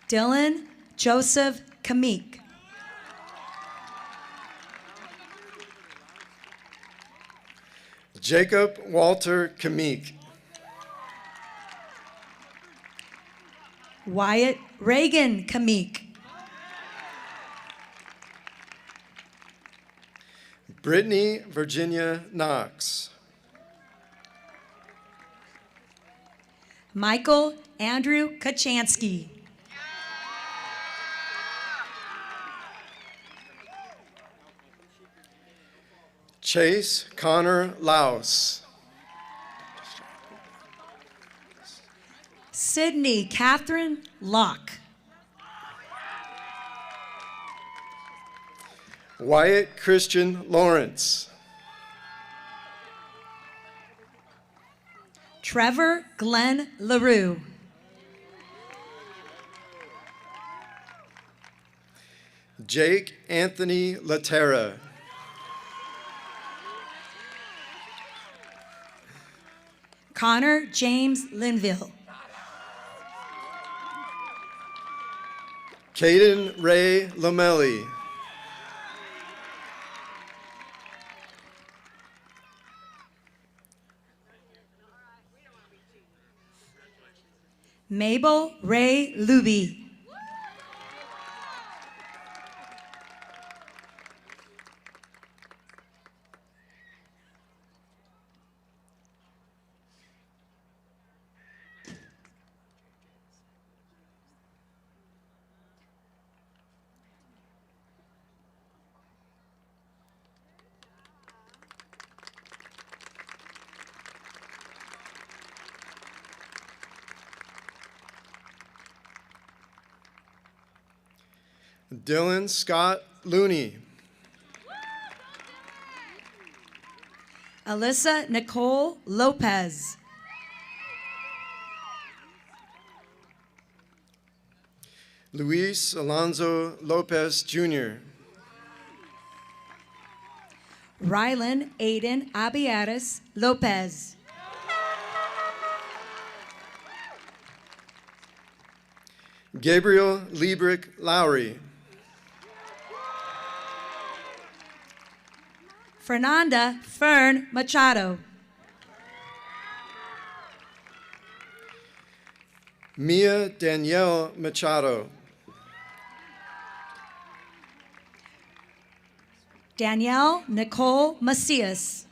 Dylan Joseph Kamik. Jacob Walter Kamik. Wyatt Reagan Kamik. Brittany Virginia Knox. Michael Andrew Kachansky. Chase Connor Laus. Sydney Catherine Locke. Wyatt Christian Lawrence. Trevor Glenn LaRue. Jake Anthony Laterra. Connor James Linville. Caden Ray Lamelli. Mabel Ray Luby. Dylan Scott Looney. Alyssa Nicole Lopez. Luis Alonso Lopez Jr. Rylan Aiden Abiatis Lopez. Gabriel Liebrick Lowry. Fernanda Fern Machado. Mia Danielle Machado. Danielle Nicole Macias.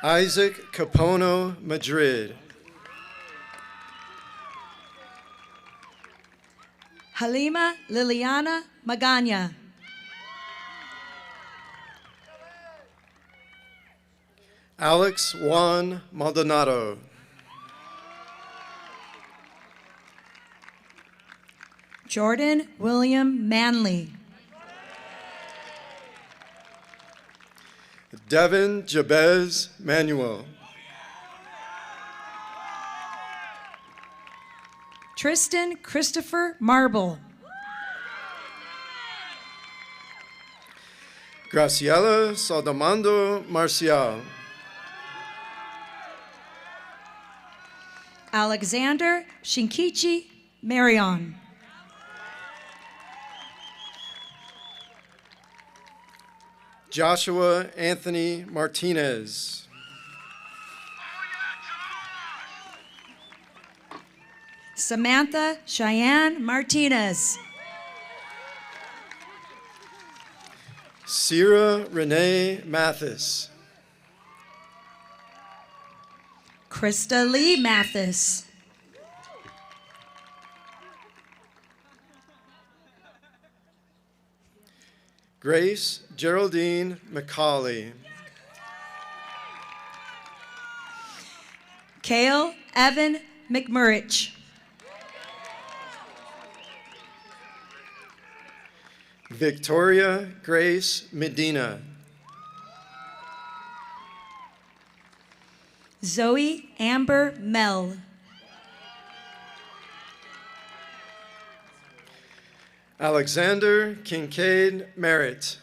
Isaac Capono Madrid. Halima Liliana Magana. Alex Juan Maldonado. Jordan William Manley. Devin Jabez Manuel. Tristan Christopher Marble. Graciela Saldamando Marcial. Alexander Shinkichi Marion. Joshua Anthony Martinez. Samantha Cheyenne Martinez. Sierra Renee Mathis. Krista Lee Mathis. Grace Geraldine McCauley. Kale Evan McMurrich. Victoria Grace Medina. Zoe Amber Mell. Alexander Kincaid Merritt.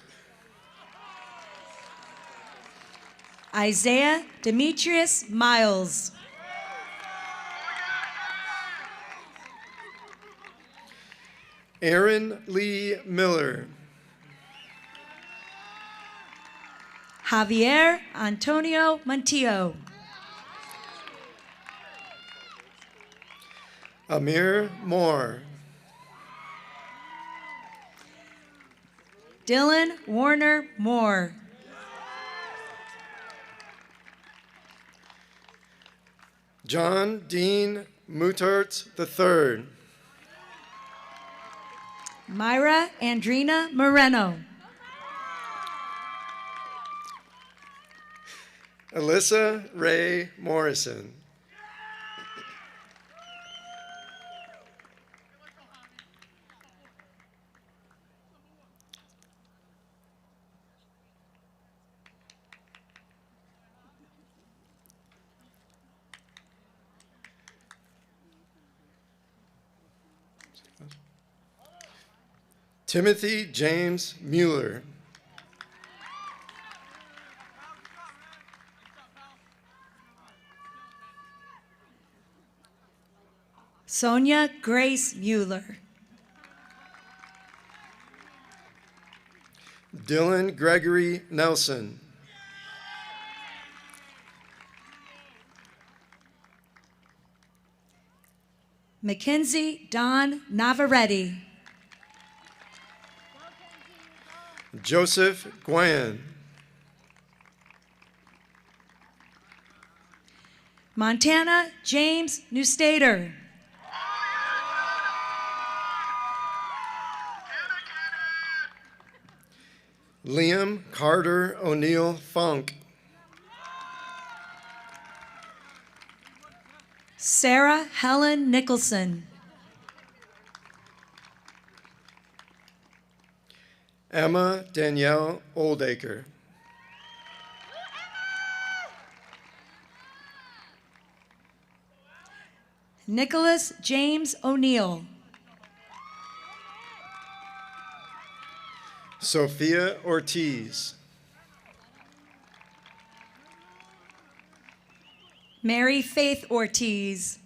Isaiah Demetrius Miles. Aaron Lee Miller. Javier Antonio Montillo. Amir Moore. Dylan Warner Moore. John Dean Mutart III. Myra Andrina Moreno. Alyssa Ray Morrison. Timothy James Mueller. Sonia Grace Mueller. Dylan Gregory Nelson. Mackenzie Don Navaretti. Joseph Gwen. Montana James Newstater. Liam Carter O'Neill Funk. Sarah Helen Nicholson. Emma Danielle Oldacre. Nicholas James O'Neill. Sophia Ortiz. Mary Faith Ortiz.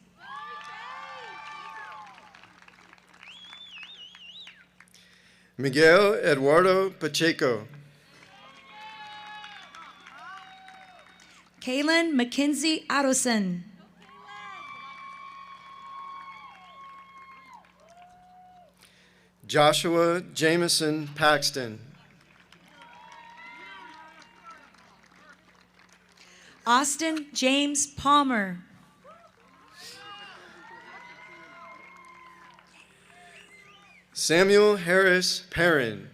Miguel Eduardo Pacheco. Kaylin Mackenzie Ottoson. Joshua Jameson Paxton. Austin James Palmer. Samuel Harris Perrin.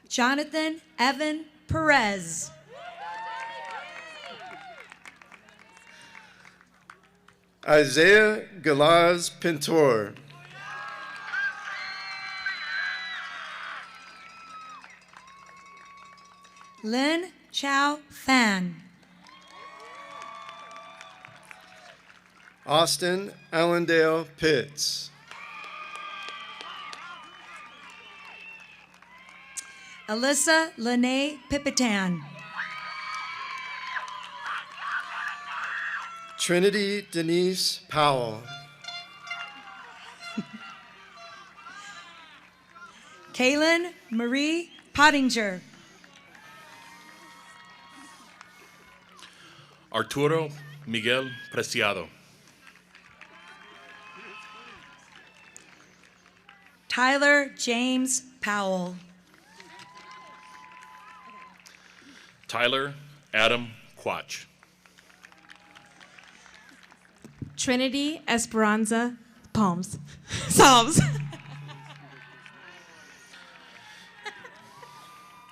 Jonathan Evan Perez. Isaiah Galaz Pintor. Lynn Chow Fan. Austin Allendale Pitts. Alyssa Lene Pipitan. Trinity Denise Powell. Kaylin Marie Pottinger. Arturo Miguel Preciado. Tyler James Powell. Tyler Adam Quach. Trinity Esperanza Palms. Psalms.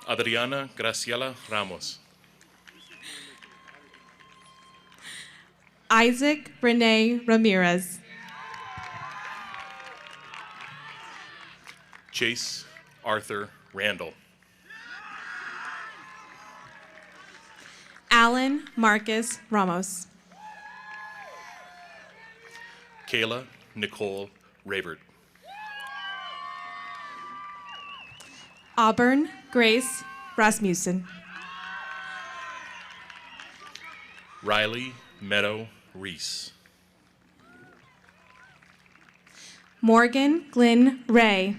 Adriana Graciela Ramos. Isaac Renee Ramirez. Chase Arthur Randall. Alan Marcus Ramos. Kayla Nicole Ravert. Auburn Grace Rasmussen. Riley Meadow Reese. Morgan Glenn Ray.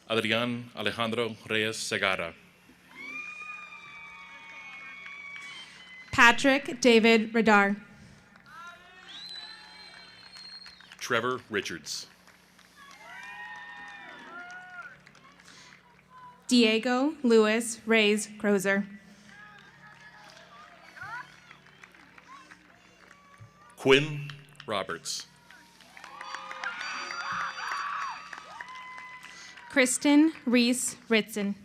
Adrián Alejandro Reyes Segarra. Patrick David Radar. Trevor Richards. Diego Luis Reyes Crozer. Quinn Roberts. Kristen Reese Ritson.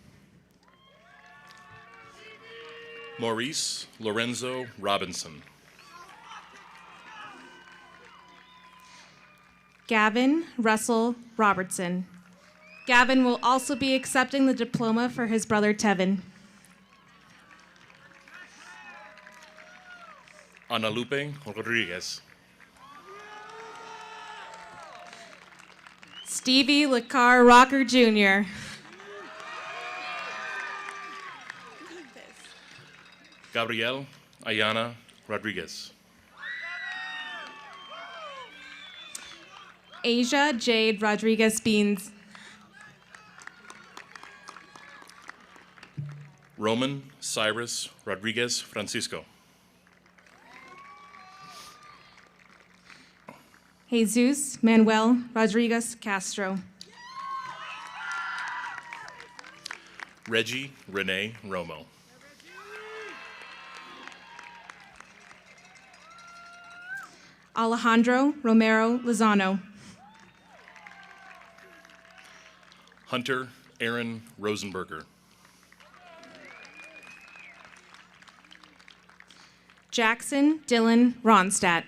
Maurice Lorenzo Robinson. Gavin Russell Robertson. Gavin will also be accepting the diploma for his brother Tevin. Ana Lupe Rodriguez. Stevie Lacar Rocker Jr. Gabriel Ayana Rodriguez. Asia Jade Rodriguez Beans. Roman Cyrus Rodriguez Francisco. Jesus Manuel Rodriguez Castro. Reggie Renee Romo. Alejandro Romero Lozano. Hunter Aaron Rosenberger. Jackson Dylan Ronstadt.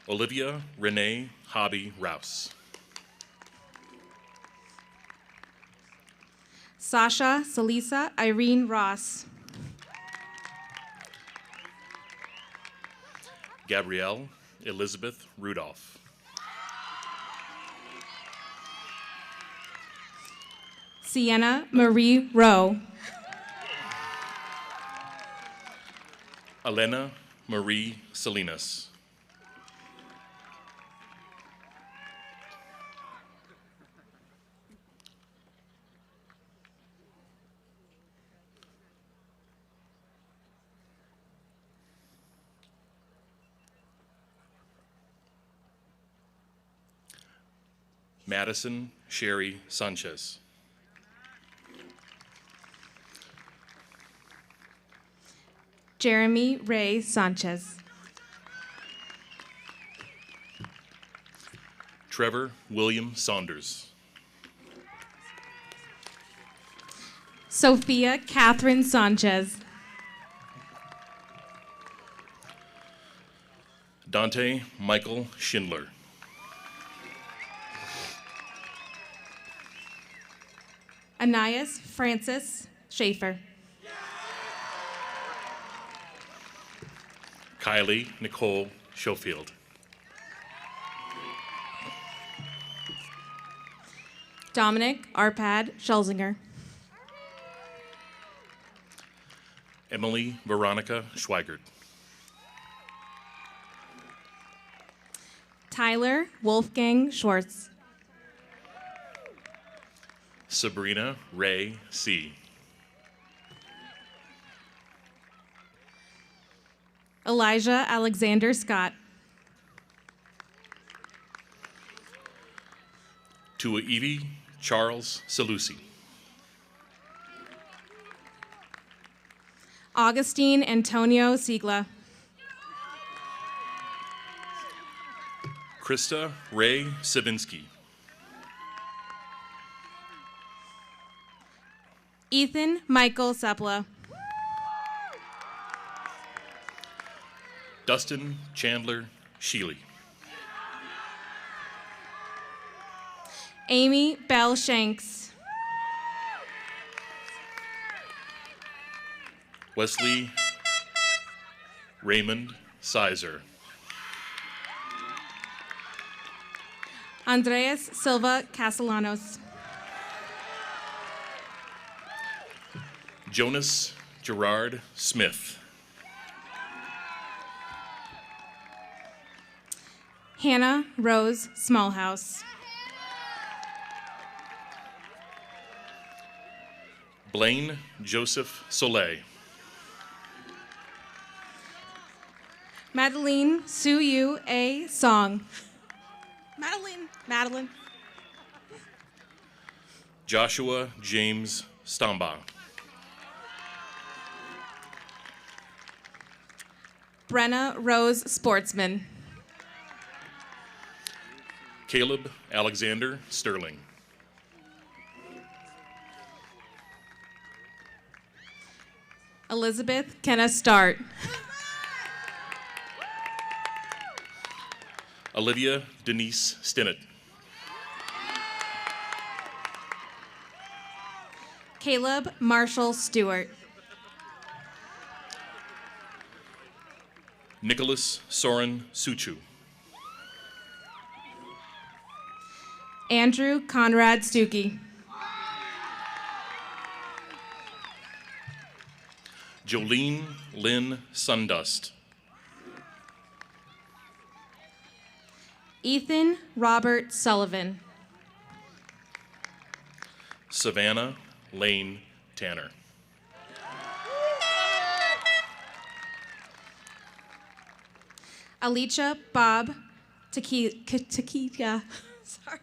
Olivia Renee Hobby Rouse. Sasha Salisa Irene Ross. Gabrielle Elizabeth Rudolph. Sienna Marie Rowe. Elena Marie Salinas. Madison Sherry Sanchez. Jeremy Ray Sanchez. Trevor William Saunders. Sophia Catherine Sanchez. Dante Michael Schindler. Anais Francis Schaefer. Kylie Nicole Schofield. Dominic Arpad Schelzinger. Emily Veronica Schweigert. Tyler Wolfgang Schwartz. Sabrina Ray C. Elijah Alexander Scott. Tua Evie Charles Salusi. Augustine Antonio Sigla. Krista Ray Savinsky. Ethan Michael Sepla. Dustin Chandler Sheely. Amy Bell Shanks. Wesley Raymond Sizer. Andreas Silva Castellanos. Jonas Gerard Smith. Hannah Rose Smallhouse. Blaine Joseph Soleil. Madeline Suyu A. Song. Madeline. Joshua James Stamba. Brenna Rose Sportsman. Caleb Alexander Sterling. Elizabeth Kenna Start. Olivia Denise Stinnett. Caleb Marshall Stewart. Nicholas Soren Suchu. Andrew Conrad Stuckey. Jolene Lynn Sundust. Ethan Robert Sullivan. Savannah Lane Tanner. Alicia Bob Takia. Sorry.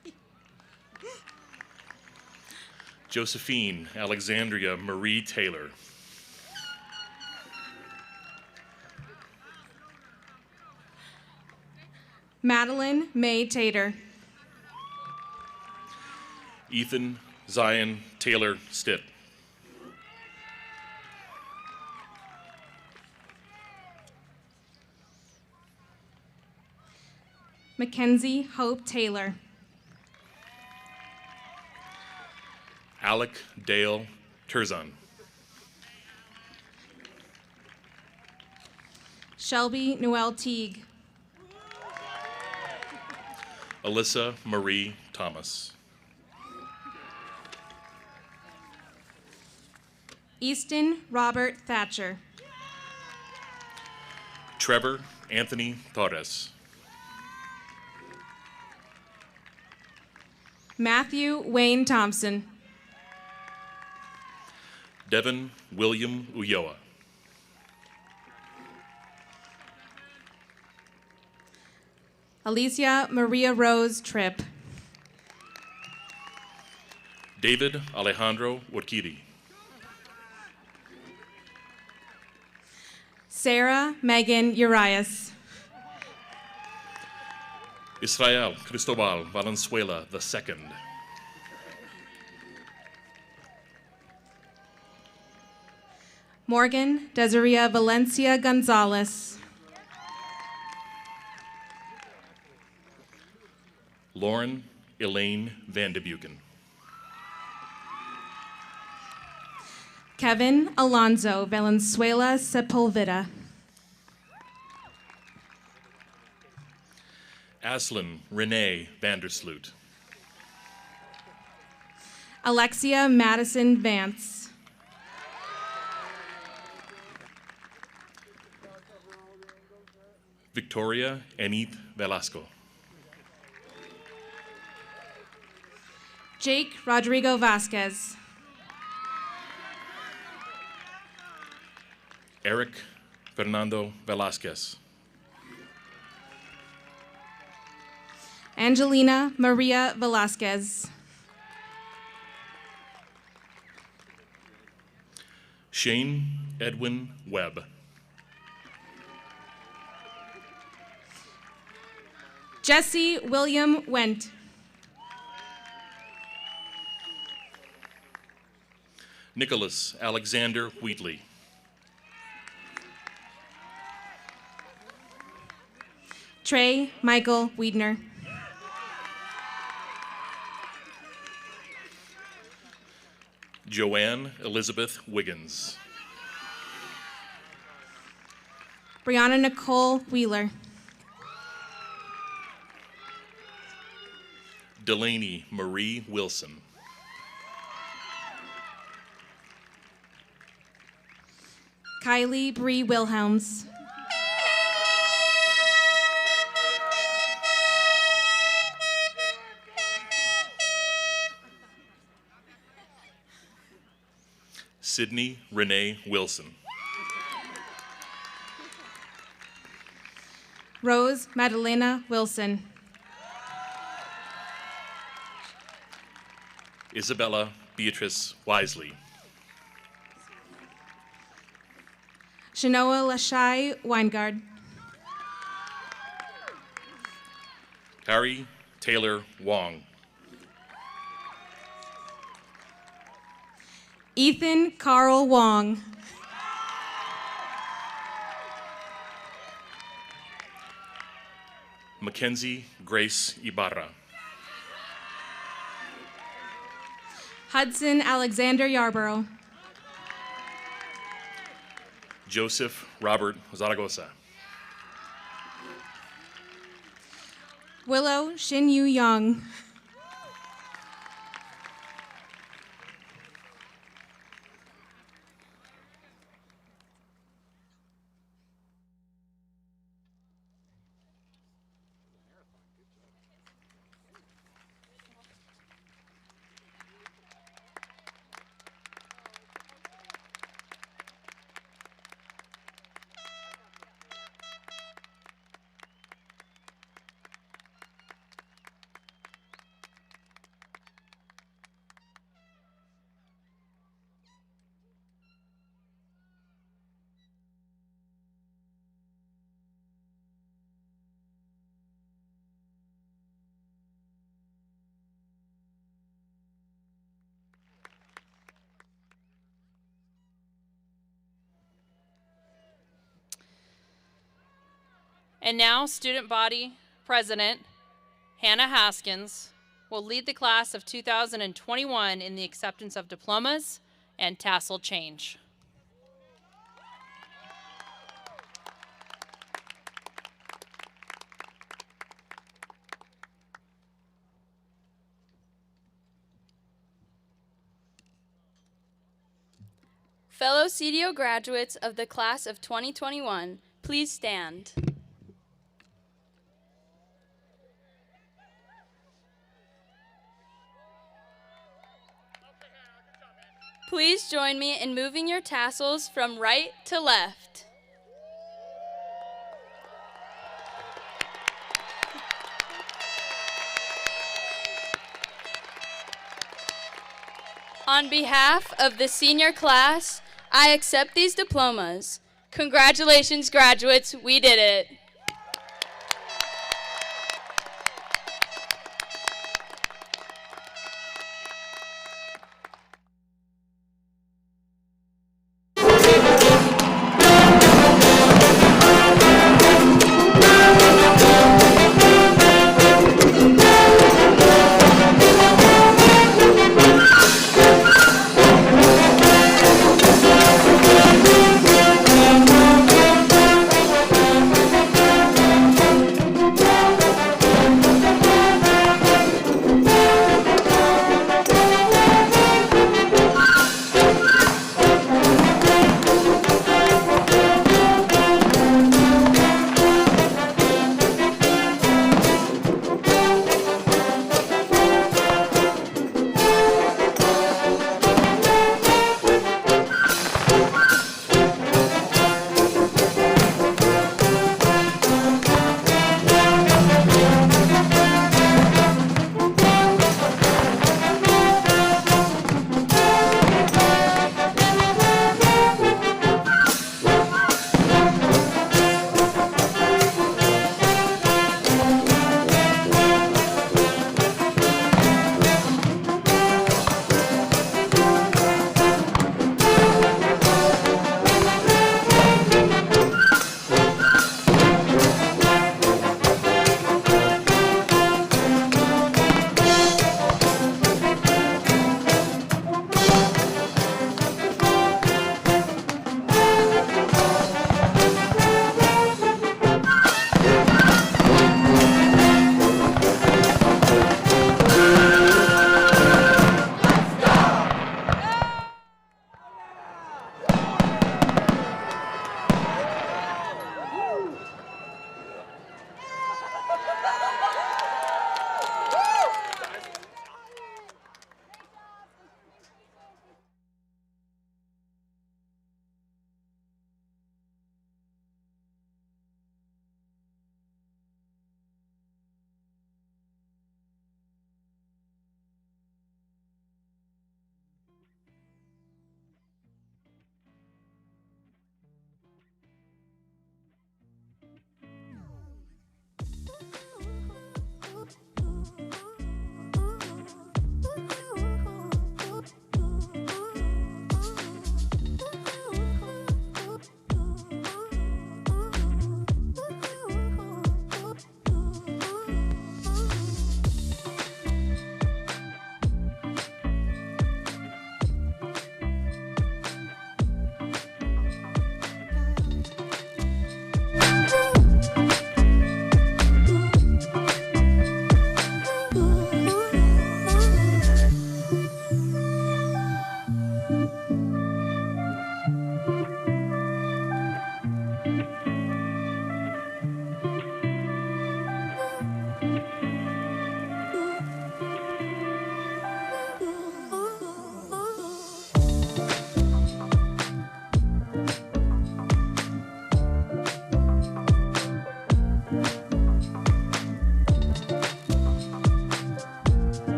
Josephine Alexandria Marie Taylor. Madeline May Tater. Ethan Zion Taylor Stitt. Mackenzie Hope Taylor. Alec Dale Turzan. Shelby Noel Teague. Alyssa Marie Thomas. Easton Robert Thatcher. Trevor Anthony Torres. Matthew Wayne Thompson. Devin William Ulloa. Alicia Maria Rose Tripp. David Alejandro Urquidi. Sarah Megan Urias. Israel Cristobal Valenzuela II. Morgan Desiree Valencia Gonzalez. Lauren Elaine Vandebuken. Kevin Alonzo Valenzuela Sepulveda. Aslan Renee Vandersloot. Alexia Madison Vance. Victoria Enith Velasco. Jake Rodrigo Vasquez. Eric Fernando Velasquez. Angelina Maria Velasquez. Shane Edwin Webb. Jesse William Wendt. Nicholas Alexander Wheatley. Trey Michael Wiedner. Joanne Elizabeth Wiggins. Brianna Nicole Wheeler. Delaney Marie Wilson. Kylie Bree Wilhelms. Sydney Renee Wilson. Rose Madalena Wilson. Isabella Beatrice Wisely. Shanoa Lashai Weingard. Harry Taylor Wong. Ethan Carl Wong. Mackenzie Grace Ibarra. Hudson Alexander Yarborough. Joseph Robert Zaragoza. Willow Shin-Yu Young. And now, student body, President, Hannah Haskins, will lead the class of 2021 in the acceptance of diplomas and tassel change. Fellow CDO graduates of the class of 2021, please stand. Please join me in moving your tassels from right to left. On behalf of the senior class, I accept these diplomas. Congratulations, graduates, we did it.